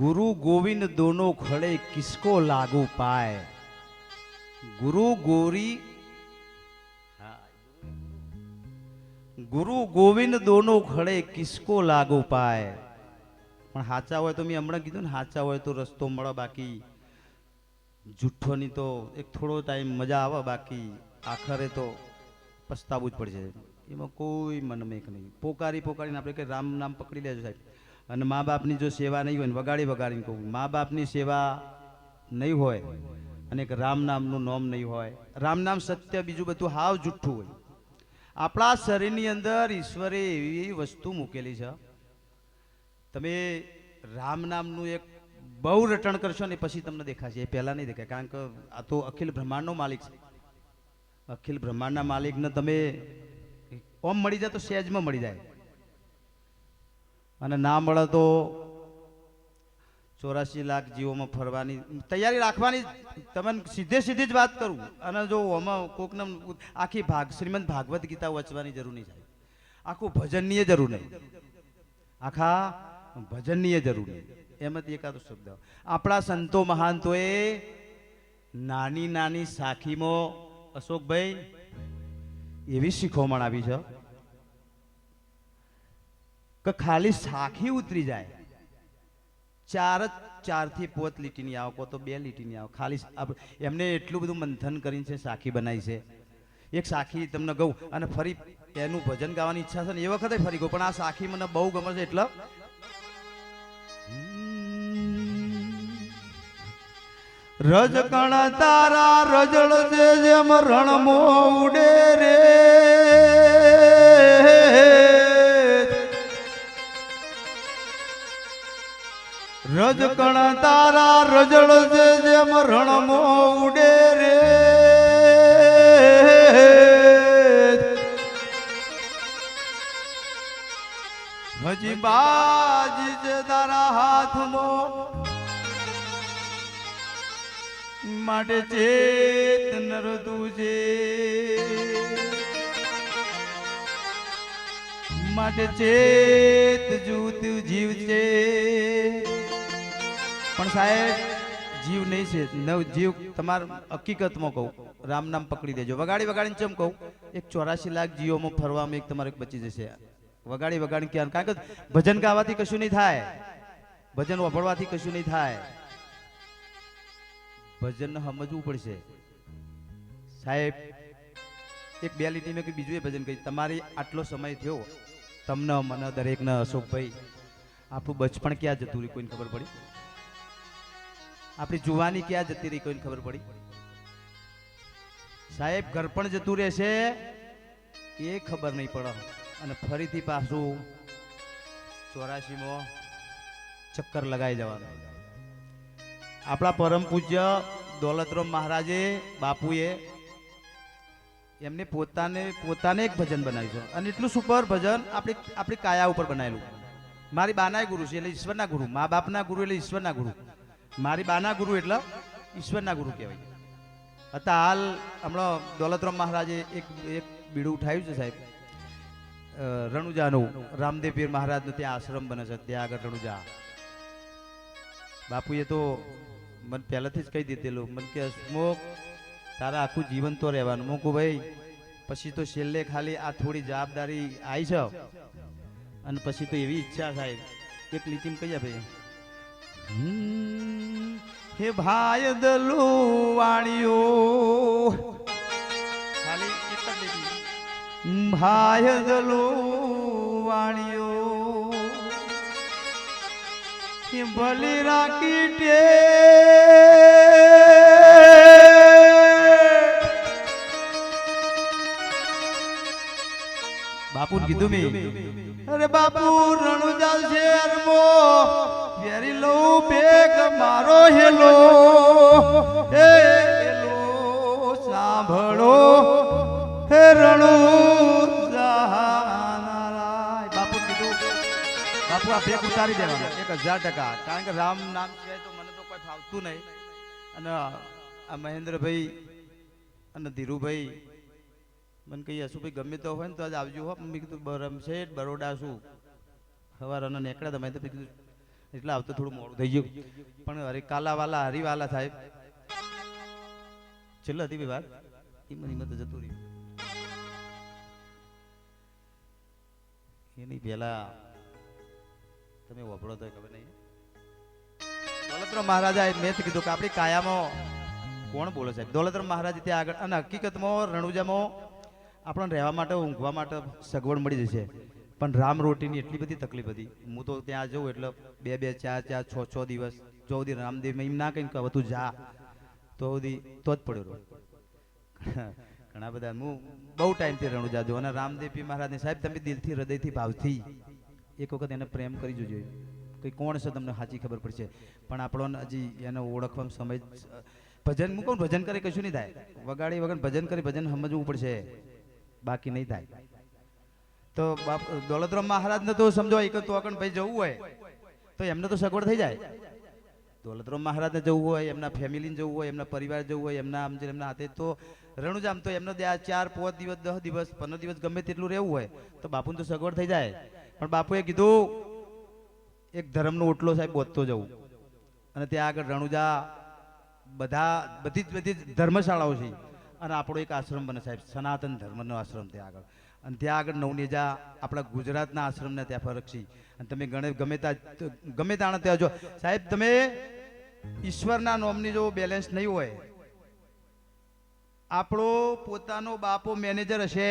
गुरु गोविंद दोनों खड़े किसको लागू पाए गुरु गोरी गुरु गोविंद दोनों खड़े किसको लागू पाए पण हाचा होय तो मैं हमणा कीधुं ने हाचा होय तो रस्तो मळे बाकी जूठोनी तो एक थोड़ो टाइम मजा आवे बाकी आखरे तो पछतावू ज पड़शे एमां कोई मनमेक नहीं पोकारी पोकारीने आपणे के राम नाम पकड़ी लेजो साहेब અને મા બાપની જો સેવા નહીં હોય ને વગાડી વગાડીને કહું મા બાપની સેવા નહીં હોય અને એક રામ નામનું નામ નહીં હોય રામ નામ સત્ય બીજું બધું હાવ જુઠ્ઠું હોય આપણા શરીરની અંદર ઈશ્વરે એવી વસ્તુ મૂકેલી છે તમે રામ નામનું એક બહુ રટણ કરશો ને પછી તમને દેખાશે એ પહેલા નહીં દેખાય કારણ કે આ તો અખિલ બ્રહ્માંડનો માલિક છે અખિલ બ્રહ્માંડના માલિકને તમે ઓમ મળી જાય તો સહેજમાં મળી જાય અને ના મળે તો 84 લાખ જીવોમાં ફરવાની તૈયારી રાખવાની તમને સીધે સીધી જ વાત કરું અને જો આમાં કોકને આખી શ્રીમદ ભાગવત ગીતા વાંચવાની જરૂર નહીં થાય આખું ભજનની જરૂર નહીં આખા ભજનની જરૂર નહીં એમાંથી એકાદો શબ્દ આપણા સંતો મહાંતોએ નાની નાની સાખીમાં અશોકભાઈ એવી શીખવણ આવી છે કે ખાલી સાખી ઉતરી જાય ચાર થી 5 લીટીની આવો કો તો 2 લીટીની આવો ખાલી એમને એટલું બધું મંથન કરીને છે સાખી બનાવી છે એક સાખી તમને કહું અને ફરી એનું ભજન ગાવાની ઈચ્છા છે ને એ વખતે ફરી કહું પણ આ સાખી મને બહુ ગમે છે એટલે રજકણ તારા રજળ છે જેમ રણમો ઉડે રે રજકણ તારા રજળ છે જેમ રણમો ઉડે રે બચી બાજી છે તારા હાથમાં માટે ચેત નર તુજે માટે ચેત જૂત જીવ છે પણ સાહેબ જીવ નહીં છે નવ જીવ તમારા હકીકતમાં કહું રામ નામ પકડી દેજો વગાડી વગાડીને ચમ કહું એક 84 લાખ જીવોમાં ફરવામાં એક તમારે બચી જશે વગાડી વગાડી ક્યાં કારણ કે ભજન ગાવાથી કશું નહીં થાય ભજન વભળવાથી કશું નહીં થાય ભજન સમજવું પડશે સાહેબ એક બે લીટી મેં બીજું એ ભજન કહી તમારી આટલો સમય થયો તમને મને દરેકને અશોકભાઈ આપણું બચપણ ક્યાં જતું રહ્યું કોઈને ખબર પડી આપણી જુવાની ક્યાં જતી રહી કોઈને ખબર પડી સાહેબ ઘર પણ જતું રહેશે એ ખબર નહીં પડે અને ફરીથી પાછું 84માં ચક્કર લગાઈ જવાનું આપણા પરમ પૂજ્ય દોલતરામ મહારાજે બાપુએ એમને પોતાને એક ભજન બનાવ્યું છે અને એટલું સુપર ભજન આપણી કાયા ઉપર બનાવેલું મારી બાના ગુરુ છે એટલે ઈશ્વરના ગુરુ મા બાપના ગુરુ એટલે ઈશ્વરના ગુરુ મારી બાના ગુરુ એટલે ઈશ્વરના ગુરુ કહેવાય હતા હાલ હમણાં દોલતરામ મહારાજે એક બીડું ઉઠાવ્યું છે સાહેબ રણુજાનું રામદેવ પીર મહારાજનો ત્યાં આશ્રમ બને છે ત્યાં આગળ રણુજા બાપુએ તો મને પહેલાથી જ કહી દીધેલું મને કે સ્મોક તારા આખું જીવન તો રહેવાનું મૂકું ભાઈ પછી તો છેલ્લે ખાલી આ થોડી જવાબદારી આવી છે અને પછી તો એવી ઈચ્છા થાય એક લીટીમ કહીએ ભાઈ હે ભાઈ દલુ વાણીઓ ખાલી એક જ લીટી ભાઈ દલુ વાણીઓ ભલી રાખી ટે બાપુ કીધું મેં અરે બાપુ રણુજા શેરમો ફેરી લઉં બેગ મારો હેલો હે હેલો સાંભળો હે રણુજા બાપુ કીધું બાપુ આ બેગ ઉતારી દેવાનું 1000% કારણ કે રામ નામ સિવાય તો મને તો કોઈ ફાવતું નહીં અને આ મહેન્દ્રભાઈ અને ધીરુભાઈ મને કહીએ શું ભાઈ ગમે તો હોય ને તો આજ આવજો હો મેં કીધું રમશેઠ બરોડા શું સવારના નીકળ્યા તમે તો કીધું એટલે આવતો થોડું મોડું થઈ ગયું પણ અરે કાલાવાલા હરિવાલા સાહેબ છેલ્લે હતી વાત એમાં તો જતું રહ્યું એની પહેલા તમે વપડો તો ખબર નહીં દોલતરામ મહારાજા મેં કીધું કે આપણી કાયામાં કોણ બોલે સાહેબ દોલતરામ મહારાજ ત્યાં આગળ અને હકીકતમાં રણુજામાં આપણને રહેવા માટે ઊંઘવા માટે સગવડ મળી જશે પણ રામ રોટીની એટલી બધી તકલીફ હતી હું તો ત્યાં જઉં એટલે 2 4 6 દિવસ જો સુધી રામદેવ એમ ના કહીને કે તું જા તો સુધી તો જ પડ્યો ઘણા બધા હું બહુ ટાઈમથી રણુજા જો અને રામદેવજી મહારાજને સાહેબ તમે દિલથી હૃદયથી ભાવથી એક વખત એને પ્રેમ કરી જોજો કે કોણ છે તમને સાચી ખબર પડશે પણ આપણને હજી એને ઓળખવામાં સમય ભજન હું કહું ભજન કરે કશું નહીં થાય વગાડી વગર ભજન કરી ભજન સમજવું પડશે બાકી નહીં થાય તો દોલતરામ મહારાજને તો સમજો એક તો આગળ ભાઈ જવું હોય તો એમને તો સગવડ થઈ જાય દોલતરામ મહારાજને જવું હોય એમના ફેમિલીને જવું હોય એમના પરિવાર જવું હોય એમના આમ એમના હાથે તો રણુજામ તો એમને 4 5 દિવસ 10 દિવસ 15 દિવસ ગમે તેટલું રહેવું હોય તો બાપુને તો સગવડ થઈ જાય પણ બાપુએ કીધું એક ધર્મનો ઓટલો સાહેબ બોધતો જવું અને ત્યાં આગળ રણુજા બધી ધર્મશાળાઓ છે અને આપણો એક આશ્રમ બને સાહેબ સનાતન ધર્મનો આશ્રમ ત્યાં આગળ અને ત્યાં આગળ નવનેજા આપણા ગુજરાતના આશ્રમને ત્યાં ફરક છે અને તમે ગમે તાણે ત્યાં જો સાહેબ તમે ઈશ્વરના નોમની જો બેલેન્સ નહીં હોય આપણો પોતાનો બાપો મેનેજર હશે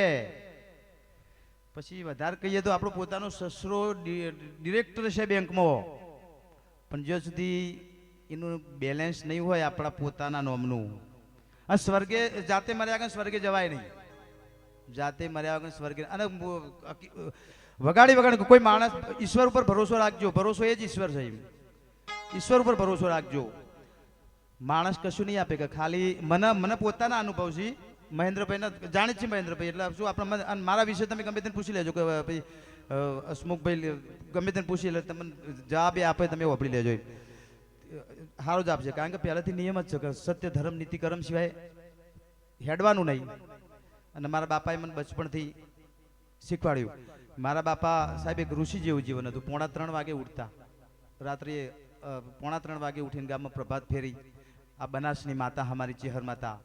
પછી વધારે કહીએ તો આપણો પોતાનો સસરો ડિરેક્ટર છે બેંકમાં પણ જ્યાં સુધી એનું બેલેન્સ નહીં હોય આપણા પોતાના નોમનું આ સ્વર્ગે જાતે મર્યા વગર સ્વર્ગે જવાય નહીં જાતે મર્યા વગર સ્વર્ગે અને વગાડી કોઈ માણસ ઈશ્વર ઉપર ભરોસો રાખજો ભરોસો એ જ ઈશ્વર છે ઈશ્વર ઉપર ભરોસો રાખજો માણસ કશું નહીં આપે કે ખાલી મને પોતાના અનુભવ છે મહેન્દ્રભાઈ ના જાણે છે મહેન્દ્રભાઈ એટલે શું આપણે અને મારા વિશે તમે ગમે તેને પૂછી લેજો કે ભાઈ હસમુખભાઈ ગમે તેને પૂછી લે તમને જવાબ એ આપે તમે વાપરી લેજો સારો જવાબ છે કારણ કે પહેલાથી નિયમ જ છે કે સત્ય ધર્મ નીતિ કર્મ સિવાય હેડવાનું નહીં અને મારા બાપાએ મને બચપણથી શીખવાડ્યું મારા બાપા સાહેબ એક ઋષિ જેવું જીવન હતું 2:45 વાગે ઉઠતા રાત્રે 2:45 વાગે ઉઠીને ગામમાં પ્રભાત ફેરી આ બનાસની માતા અમારી ચેહર માતા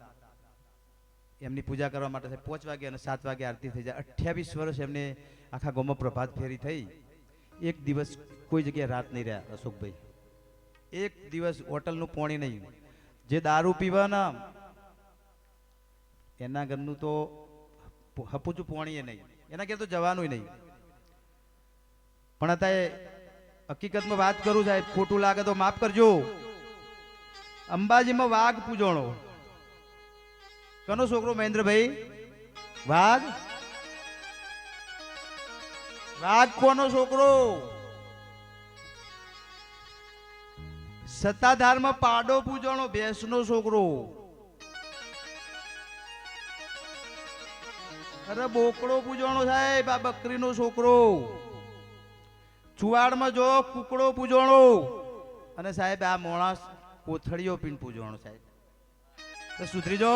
એમની પૂજા કરવા માટે 5 વાગે અને 7 વાગે આરતી થઈ જાય 28 વર્ષ એમને આખા ગામમાં પ્રભાત ફેરી થઈ એક દિવસ કોઈ જગ્યાએ રાત નહીં રહ્યા અશોકભાઈ એક દિવસ હોટલનું પાણી નહીં જે દારૂ પીવાના એના ઘરનું તો હપુચું પાણી નહીં એના ઘેર તો જવાનું નહીં પણ અત્યારે હકીકતમાં વાત કરું સાહેબ ખોટું લાગે તો માફ કરજો અંબાજીમાં વાઘ પૂજોણો કનો છોકરો મહેન્દ્રભાઈ વાઘ વાઘ કોનો છોકરો સત્તાધારમાં પાડો પૂજોણો ભેંસનો છોકરો અરે બોકડો પૂજોણો સાહેબ આ બકરીનો છોકરો ચુવાડમાં જો કુકડો પૂજોણો અને સાહેબ આ મોણાસ કોથળીઓ પીન પૂજોણો સાહેબ તો સુધરી જો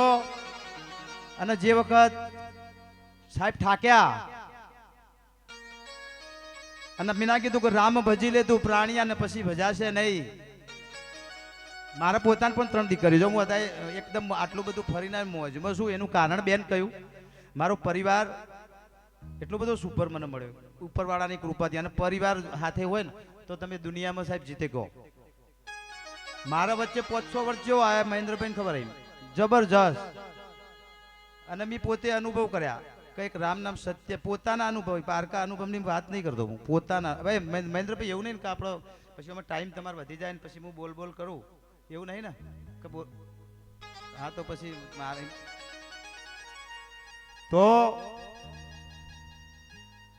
અને જે વખત સાહેબ ઠાક્યા અને મીના કીધું કે રામ ભજી લે તું પ્રાણી અને પછી ભજાશે નહીં મારા પોતાને પણ 3 દીકરી જો હું અત્યારે એકદમ આટલું બધું ફરીને મોજમાં છું એનું કારણ બેન કહ્યું મારો પરિવાર એટલો બધો સુપર મને મળ્યો ઉપરવાળાની કૃપાથી અને પરિવાર હાથે હોય ને તો તમે દુનિયામાં સાહેબ જીતે ગો મારા વચ્ચે 500 વર્ષ જેવો આયા મહેન્દ્રભાઈ ખબર આવી જબરજસ્ત અને મેં પોતે અનુભવ કર્યા કંઈક રામ નામ સત્ય પોતાના અનુભવ પારકા અનુભવની વાત નહીં કરતો હું પોતાના ભાઈ મહેન્દ્રભાઈ એવું નહીં ને કે આપણો પછી અમે ટાઈમ તમારે વધી જાય ને પછી હું બોલ કરું એવું નહીં ને કે હા તો પછી મારે તો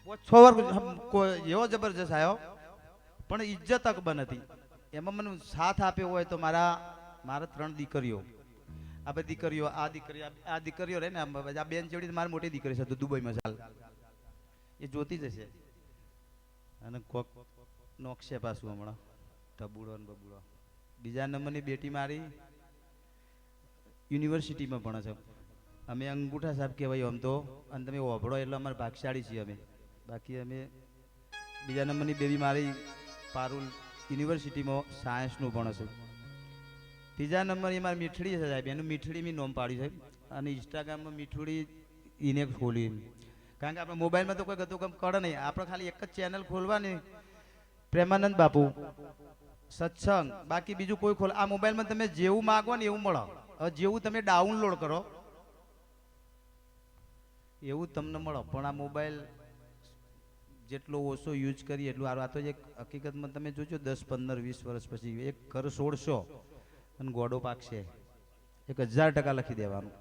6 વર્ષ એવો જબરજસ્ત આવ્યો પણ ઇજ્જત અકબર હતી એમાં મને સાથ આપ્યો હોય તો મારા 3 દીકરીઓ આ બધી દીકરીઓ રહે ને આ બેન જેવડી મારી મોટી દીકરી છે દુબઈમાં ચાલ એ જોતી જ હશે અને કોક નોકશે પાછું હમણાં ટબુડો ને બબુડો બીજા નંબરની બેટી મારી યુનિવર્સિટીમાં ભણે છે અમે અંગૂઠા સાહેબ કહેવાય આમ તો અને તમે ઓભળો એટલે અમારે ભાગશાળી છીએ અમે બાકી અમે બીજા નંબરની બેબી મારી પારુલ યુનિવર્સિટીમાં સાયન્સનું ભણે છે ત્રીજા નંબર એ મારી મીઠડી છે સાહેબ એનું મીઠડી મેં નોમ પાડી સાહેબ અને ઇન્સ્ટાગ્રામમાં મીઠડી એને ખોલી કારણ કે આપણે મોબાઈલમાં તો કોઈ ગતું કામ કરે નહીં આપણે ખાલી એક જ ચેનલ ખોલવાની પ્રેમાનંદ બાપુ સત્સંગ બાકી બીજું કોઈ ખોલ આ મોબાઈલમાં તમે જેવું માગો ને એવું મળો હવે જેવું તમે ડાઉનલોડ કરો એવું તમને મળો પણ આ મોબાઈલ જેટલો ઓછો યુઝ કરીએ એટલું આ તો એક હકીકતમાં તમે જોજો 10, 15, 20 વર્ષ પછી એક ઘર છોડશો અને ગોડો પાકશે 1000% લખી દેવાનું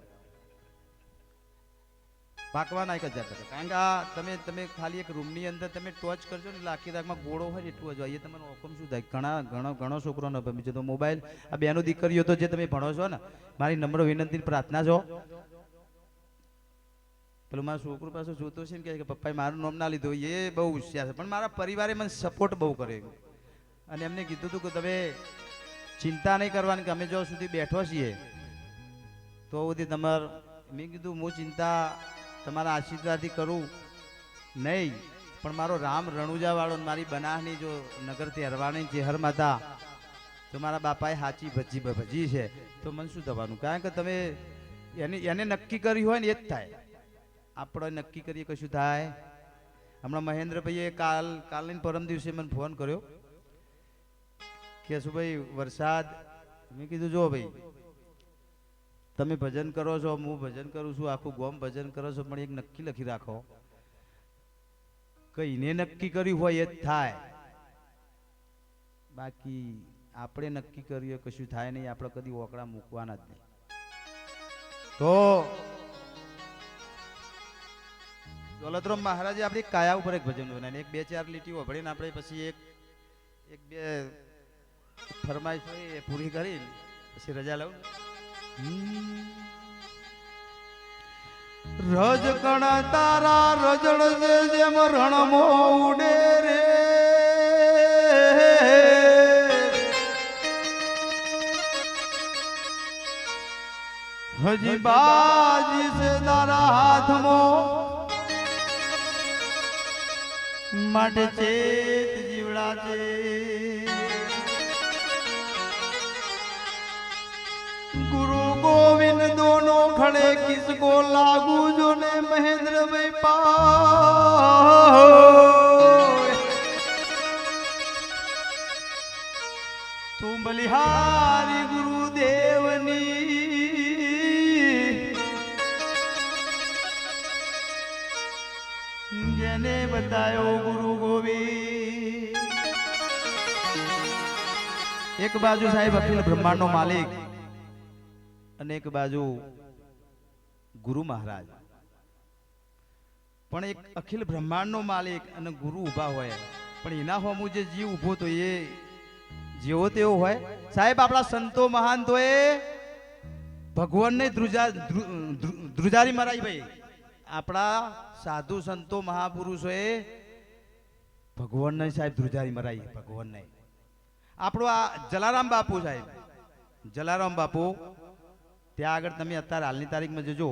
પાકવાના 1000%. કારણ કે આ તમે ખાલી એક રૂમની અંદર તમે ટોચ કરજો ને એટલે આખી રાતમાં ગોળો હોય એટલું જ એ તમારું હુકમ શું થાય ઘણો છોકરો ન બીજો તો મોબાઈલ આ બેનો દીકરીઓ તો જે તમે ભણો છો ને મારી નમ્ર વિનંતી પ્રાર્થના છો પેલું મારું છોકરું પાછું જોતો છે ને કે પપ્પાએ મારું નામ ના લીધું એ બહુ હોશિયાર છે પણ મારા પરિવારે મને સપોર્ટ બહુ કર્યો અને એમને કીધું હતું કે તમે ચિંતા નહીં કરવાની કે અમે જો સુધી બેઠો છીએ તો સુધી તમારે મેં કીધું હું ચિંતા તમારા આશીર્વાદથી કરું નહીં પણ મારો રામ રણુજા વાળો મારી બનાસની જો નગર તહેરવાની ચેહર માતા તો મારા બાપાએ સાચી ભજી છે તો મને શું થવાનું કારણ કે તમે એને નક્કી કર્યું હોય ને એ જ થાય આપણે નક્કી કરીએ કશું થાય હમણાં મહેન્દ્રભાઈએ કાલની પરમ દિવસે મને ફોન કર્યો કે શું ભાઈ વરસાદ મેં કીધું જો ભાઈ તમે ભજન કરો છો હું ભજન કરું છું આખું ગોમ ભજન કરો છો પણ એક નક્કી લખી રાખો કઈને નક્કી કર્યું હોય એ જ થાય બાકી આપણે નક્કી કરીએ કશું થાય નહીં આપણે કદી ઓકડા મૂકવાના જ નહીં તો દોલતરામ મહારાજે આપણી કાયા ઉપર એક ભજન બનાવીને 1-2-4 લીટીઓ ભણીને આપણે પછી એક બે ફરમાઈશ હોય એ પૂરી કરી પછી રજા લઉં રજકણ તારા રજળ છે જેમ રણમો ઉડે રે હજી બાજી છે તારા હાથમાં માટે ચેત જીવડા છે गुरु गोविंद दोनों खड़े किसको लागू जो ने महेंद्र भाई पाओ तुम बलिहारी गुरुदेवनी जेने बतायो गुरु गोविंद एक बाजू साहेब अखिल ब्रह्मांड नो मालिक અને એક બાજુ ગુરુ મહારાજ પણ એક અખિલ બ્રહ્માંડનો માલિક અને ગુરુ ઊભા હોય પણ એના હોમું જે જીવ ઊભો તો એ જેવો તેવો હોય સાહેબ આપણા સંતો મહાનતોએ ભગવાનને ધ્રુજારી મરાઈ ભાઈ આપણા સાધુ સંતો મહાપુરુષોએ ભગવાનને સાહેબ ધ્રુજારી મરાઈ ભગવાનને આપણો આ જલારામ બાપુ સાહેબ જલારામ બાપુ ત્યાં આગળ તમે અત્યારે હાલની તારીખમાં જજો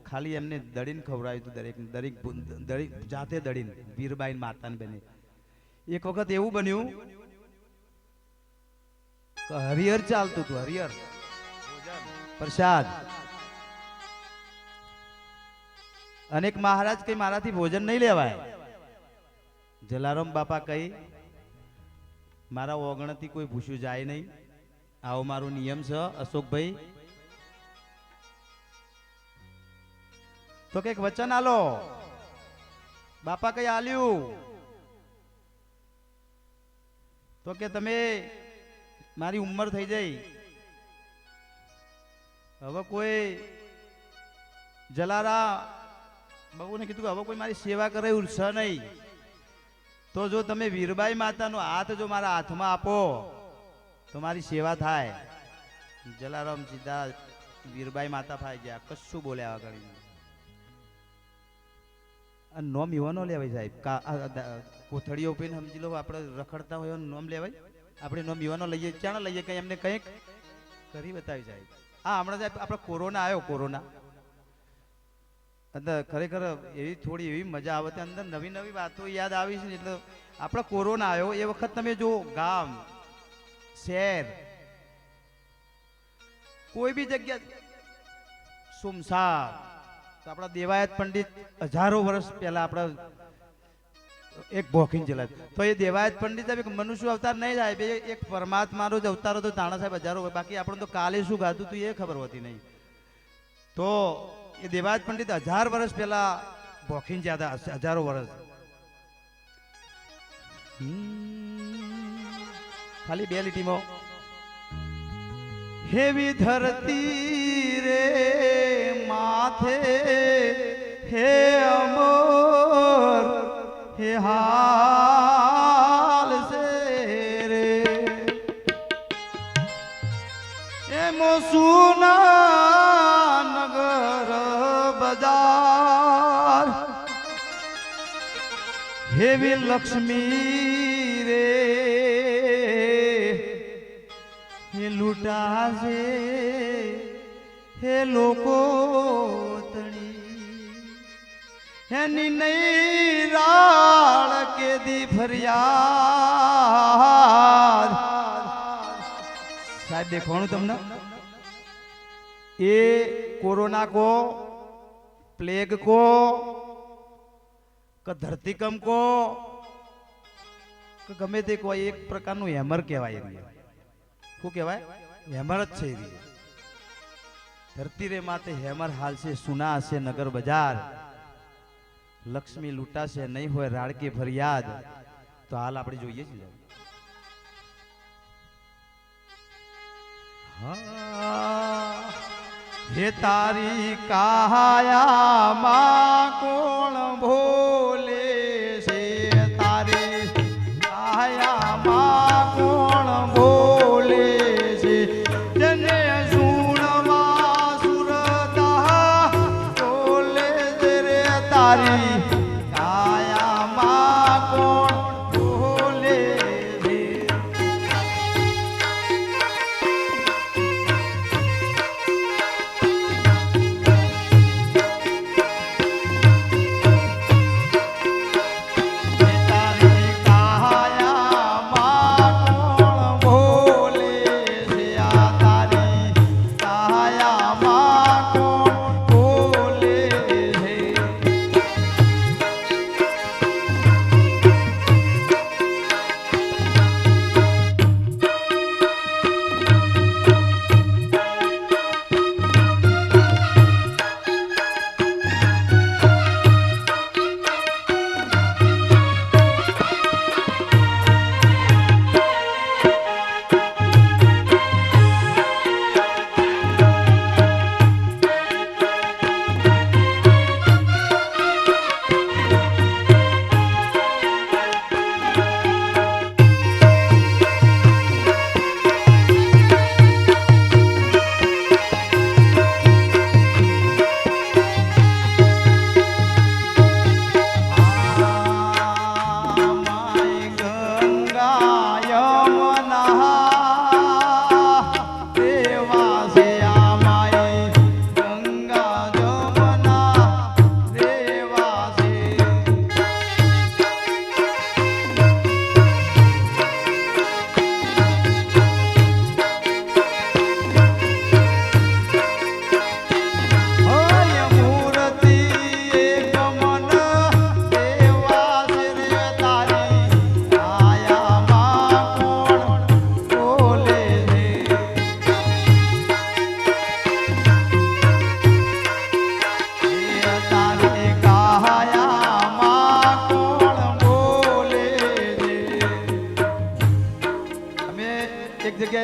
ખાલી એમને દળીને ખવડાવ્યું હતું દરેક જાતે દળીને વીરબાઈ માતાને બેને એક વખત એવું બન્યું કે હરિહર ચાલતું હતું હરિહર પ્રસાદ અનેક મહારાજ કઈ મારાથી ભોજન નહીં લેવાય જલારામ બાપા કઈ મારા ઓગણથી કોઈ ભૂસ્યું જાય નહીં આવો મારો નિયમ છે અશોકભાઈ તો કઈક વચન આલો બાપા કઈ આલ્યું તો કે તમે મારી ઉંમર થઈ જઈ હવે કોઈ જલારા બાબુને કીધું કે હવે કોઈ મારી સેવા કરે એવું છે નહીં તો જો તમે વીરબાઈ માતાનો હાથ જો મારા હાથમાં આપો તો મારી સેવા થાય જલારામ સીધા વીરબાઈ માતા ફાઈ ગયા કશું બોલ્યા આગળ નોમ યુવાનો લેવાય સાહેબ કોથળીઓ પીને સમજી લો આપણે રખડતા હોય નોમ લેવાય આપણે નોમ યુવાનો લઈએ ક્યાં લઈએ કઈ એમને કંઈક કરી બતાવી સાહેબ હા હમણાં સાહેબ આપણે કોરોના આવ્યો કોરોના અંદર ખરેખર એવી થોડી એવી મજા આવે તે અંદર નવી નવી વાતો યાદ આવી છે ને એટલે આપણે કોરોના આવ્યો એ વખત તમે જો ગામ શહેર કોઈ બી જગ્યા સુમસામ તો આપણા દેવાયત પંડિત હજારો વર્ષ પહેલા આપણા એક ભોખીન ચલાત તો એ દેવાયત પંડિત સાહેબ એક મનુષ્ય અવતાર નહીં સાહેબ એક પરમાત્માનો જ અવતાર હતો તાણા સાહેબ હજારો બાકી આપણે તો કાલે શું ગાતું હતું એ ખબર હોતી નહીં તો એ દેવાયત પંડિત 1000 વર્ષ પહેલા ભોખીન જ્યાદા હજારો વર્ષ ખાલી બે લીટીમાં हेवी धरती रे माथे हे अमर हे हाल से रे एमो सुना नगर बाजार हेवी लक्ष्मी रे लूटा से हे लोको तणी हेनी नई राल के दी फरियाद साहब देखो तुमने ये कोरोना को प्लेग को धरतीकंप को गमे ते कोई एक प्रकार नु हेमर कहवाय શું કહેવાય હેમર જ છે ધરતી રે માતે હેમર હાલ છે સુના હશે નગર બજાર લક્ષ્મી લૂંટાશે નહીં હોય રાડકે ફરિયાદ તો હાલ આપણે જોઈએ છીએ હે તારી કાયામાં કોણ ભોલે છે તારી કાયામાં કોણ ભોલે જને સુણવા સુરતા બોલે તારી કાયામાં કોણ બોલે છે તારી કાયામાં કોણ બોલે છે આ તારી કાયામાં કોણ બોલે છે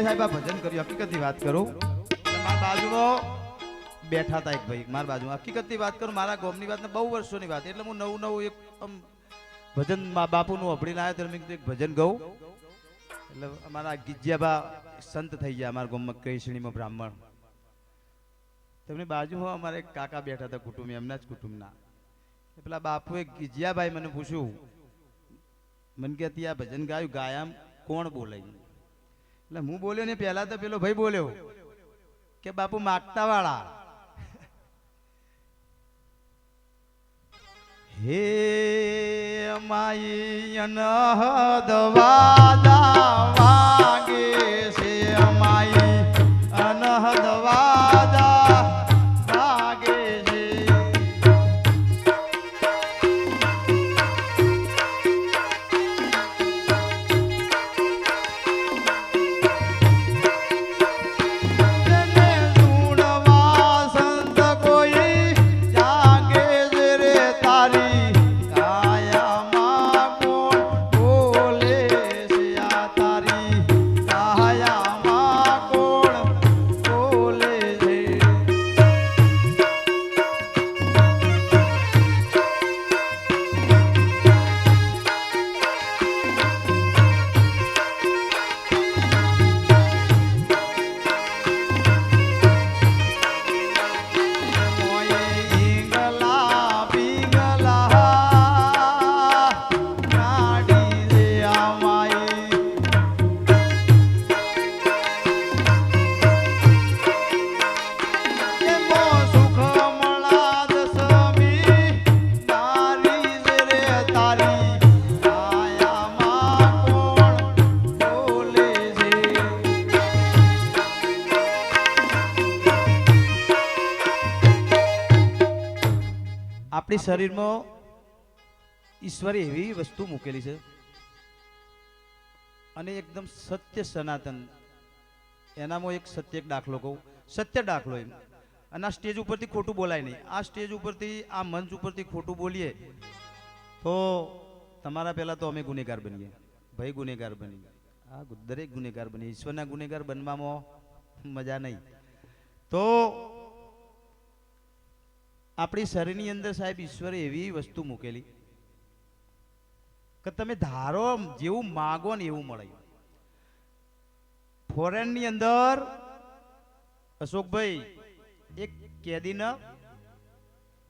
સાહેબ આ ભજન કર્યું હકીકતની વાત કરું મારા બાજુમાં બેઠા હતા એક ભાઈ મારા બાજુમાં હકીકતની વાત કરું મારા ગામની વાત ને બહુ વર્ષોની વાત એટલે હું નવું નવું એક ભજન બાપુનું અભડીને આવ્યો ત્યારે મેં કીધું એક ભજન ગાઉં એટલે અમારા ગીજ્યાબા સંત થઈ ગયા અમારા ગામમાં કૈસણીમાં બ્રાહ્મણ તેમની બાજુમાં અમારે એક કાકા બેઠા હતા કુટુંબી એમના જ કુટુંબના પેલા બાપુએ ગીજ્યાભાઈ મને પૂછ્યું મને કે આ ભજન ગાયું ગાયામ કોણ બોલે એટલે હું બોલ્યો ને પહેલા તો પેલો ભાઈ બોલ્યો કે બાપુ માગતા વાળા હે માઈ અનહદ વાદા વાગે છે માઈ અનહદ વાદા વાગે છે તેને સુણવા સંત કોઈ જાગે છે રે તારી કાયામાં કોણ બોલે છે આ તારી કાયામાં કોણ બોલે છે મોય ઈંગલા પીંગલા નાડી રે આમાઈ એમો સુખ મળા દસમી તારી રે તારી કાયામાં કોણ બોલે છે આપણી શરીરમાં ઈશ્વરે એવી વસ્તુ મૂકેલી છે અને એકદમ સત્ય સનાતન એનામાં એક સત્ય એક દાખલો કહું સત્ય દાખલો એમ અને આ સ્ટેજ ઉપરથી ખોટું બોલાય નહીં આ સ્ટેજ ઉપરથી આ મંચ ઉપરથી ખોટું બોલીએ તો તમારા પહેલા તો અમે ગુનેગાર બનીએ ભાઈ ગુનેગાર બની આ દરેક ગુનેગાર બનીએ ઈશ્વરના ગુનેગાર બનવામાં મજા નહીં તો આપણી શરીરની અંદર સાહેબ ઈશ્વરે એવી વસ્તુ મૂકેલી કે તમે ધારો જેવું માગો ને એવું મળે ફોરેનની અંદર અશોકભાઈ એક કેદીને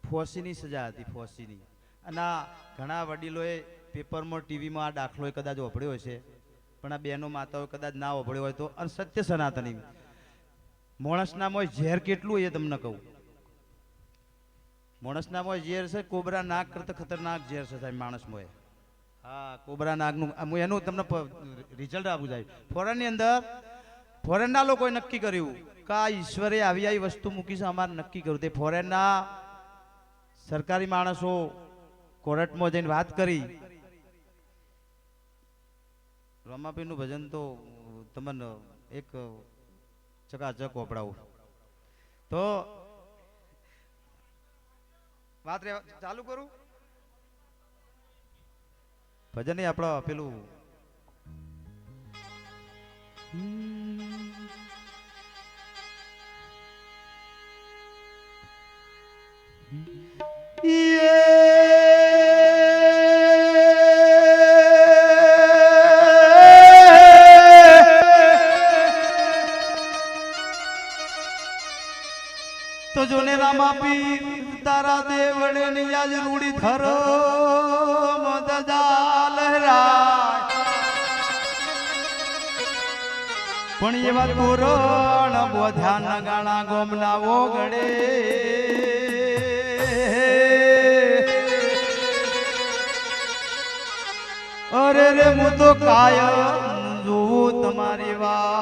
ફોસીની સજા હતી, ફોસીની. અને આ ઘણા વડીલોએ પેપરમાં ટીવીમાં આ દાખલો કદાચ વાપર્યો હશે, પણ આ બહેનો માતાઓ કદાચ ના વાપર્યો હોય તો. અને સત્ય સનાતની માણસનામાં ઝેર કેટલું એ તમને કહું. માણસનામાં ઝેર છે કોબરા નાગ કરતા ખતરનાક ઝેર છે સાહેબ માણસમાં. હા, કોબરા નાગનું હું એનું તમને રિઝલ્ટ આપું જાય. ફોરેનની અંદર ફોરેનના લોકોએ નક્કી કર્યું કે આ ઈશ્વરે આવી વસ્તુ મૂકી છે, અમારે નક્કી કર્યું. તે ફોરેનના સરકારી માણસો કોર્ટમાં જઈને વાત કરી. રમાપીરનું ભજન તો તમને એક ચકાચક ઓપડાવું તો વાત ચાલુ કરું. ભજન નહીં આપણો પેલું તો જોને રામાપીર તારા દેવડે ની આજ રૂડી ધરમ દજા લહેરાય. પણ એવા તોરણ બોધ્યા નગાણા ગોમના ઓગળે. અરે રે હું તો કાયમ જોઉં તમારી વાત.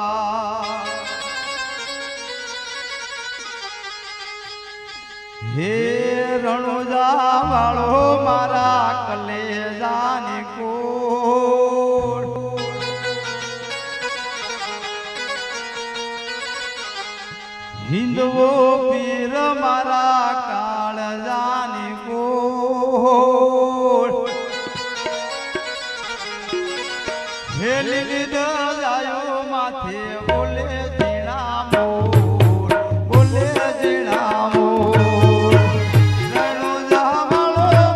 હે રણોજા વાળો મારા કલેજાની કોડ. હિંદવો પીર મારા કાળજાની કોડ. હે લીલી દજાયો માથે બોલે જીણા મોર, બોલે જીણા મોર. રણોજા વાળો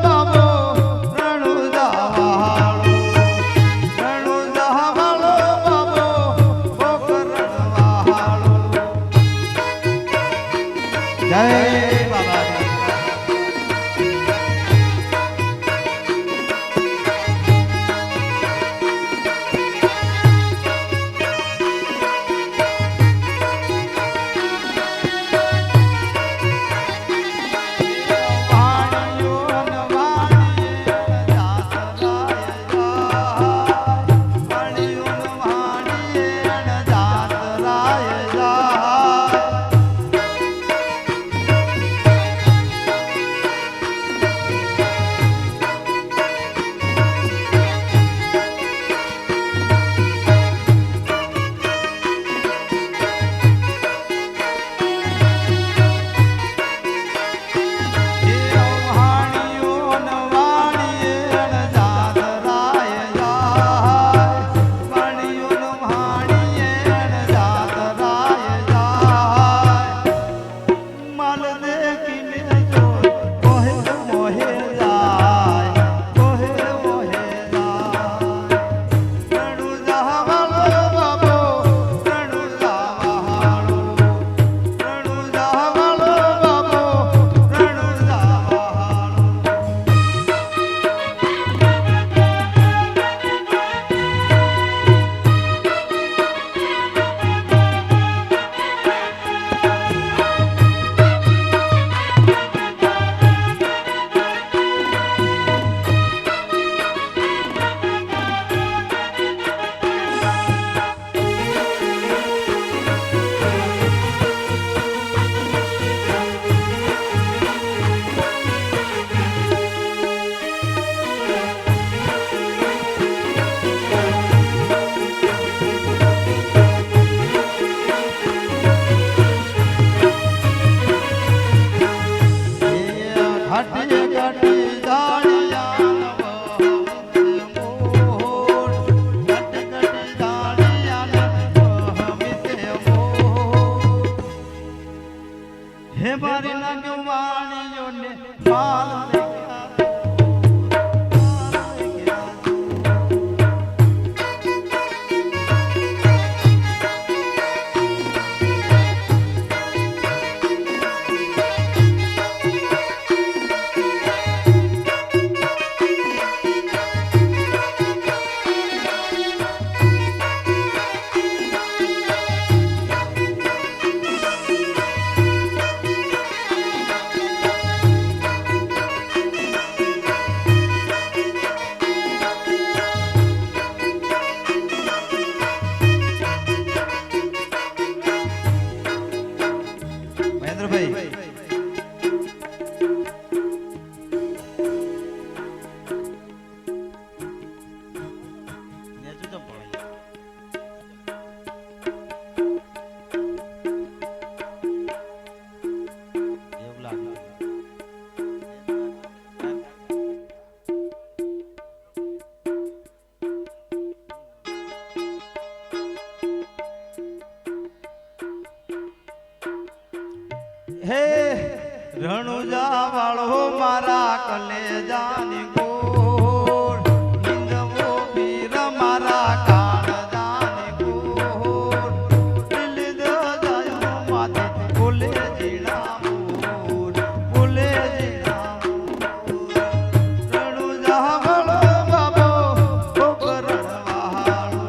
હે રણુજા વાળો મારા કલેજાની ગોળ નિંદવો વીર મારા કાળજાની ગોળ દિલ દજાયો માથે બોલે જીણા મોર બોલે જીણા મોર રણુજા વાળો બાબો ગોકરણ વાળો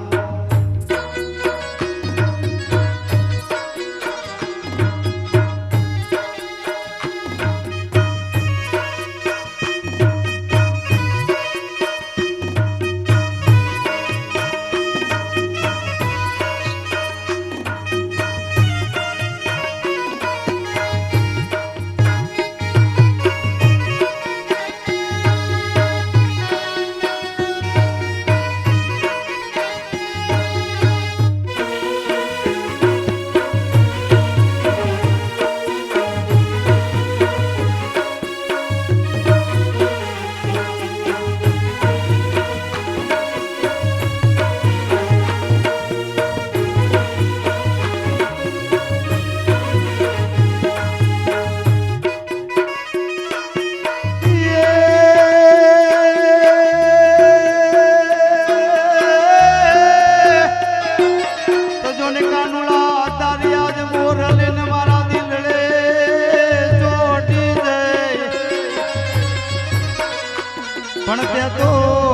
પણ તે તો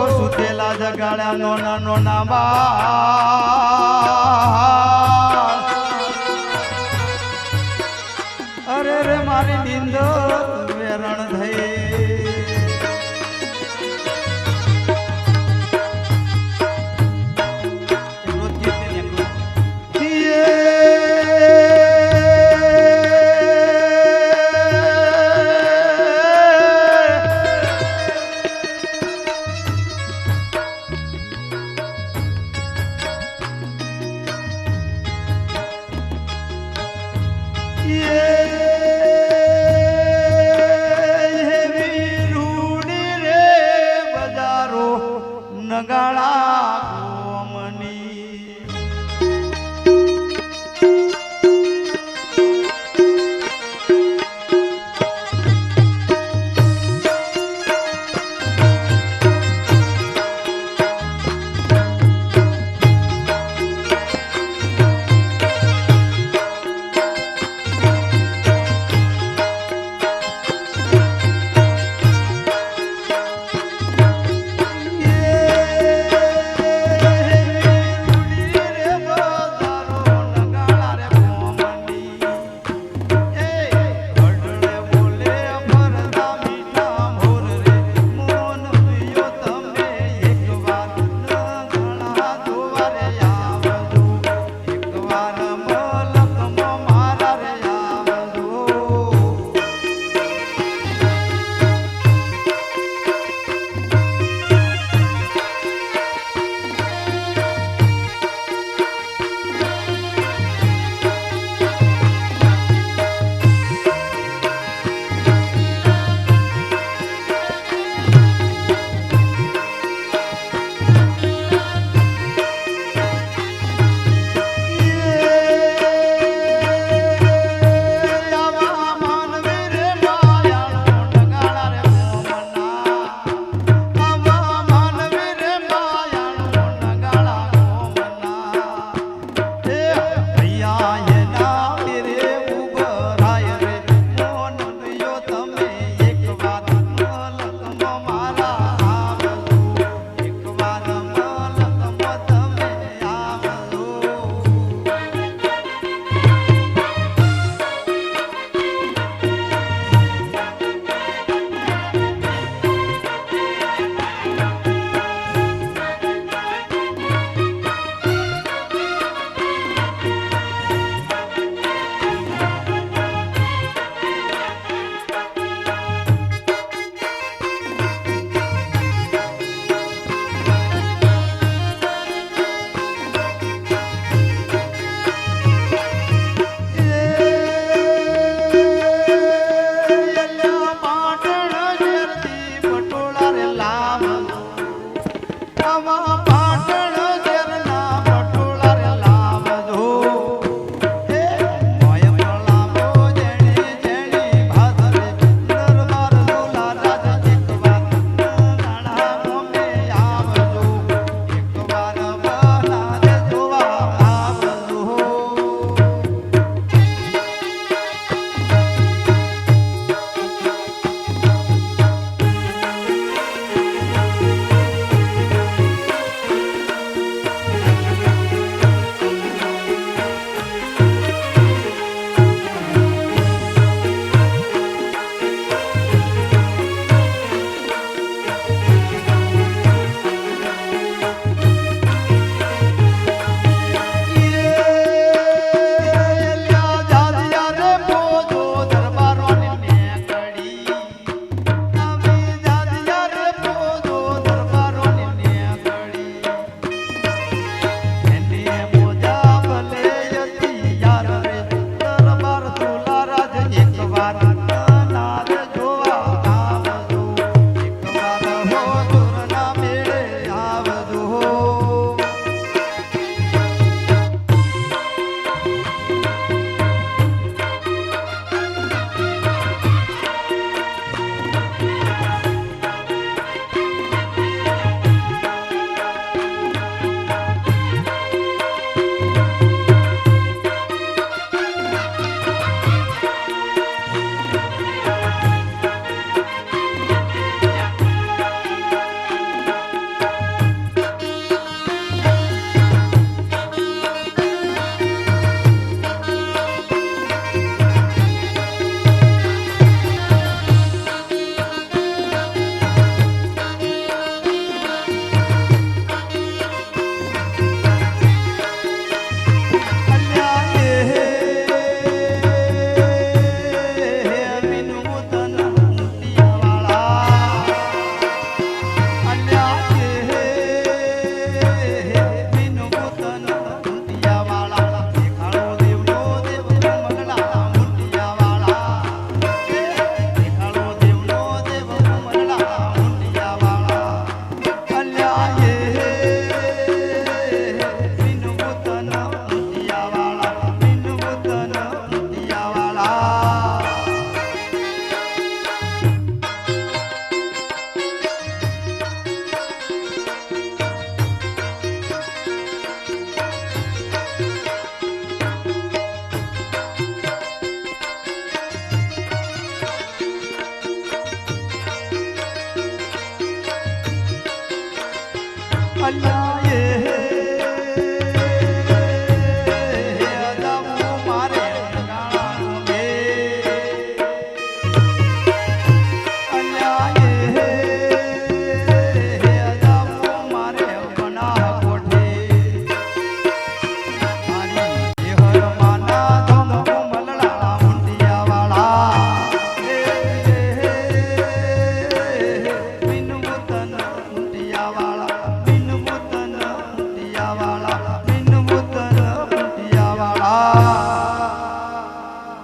સુતેલા જગાડ્યા નોના નોના બાળ અરે રે મારી નીંદ વેરણ થઈ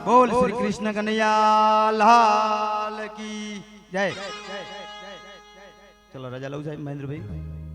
બોલ શ્રી કૃષ્ણ કનૈયા લાલ કી જય. ચલો રજા લઉં સાહેબ મહેન્દ્રભાઈ.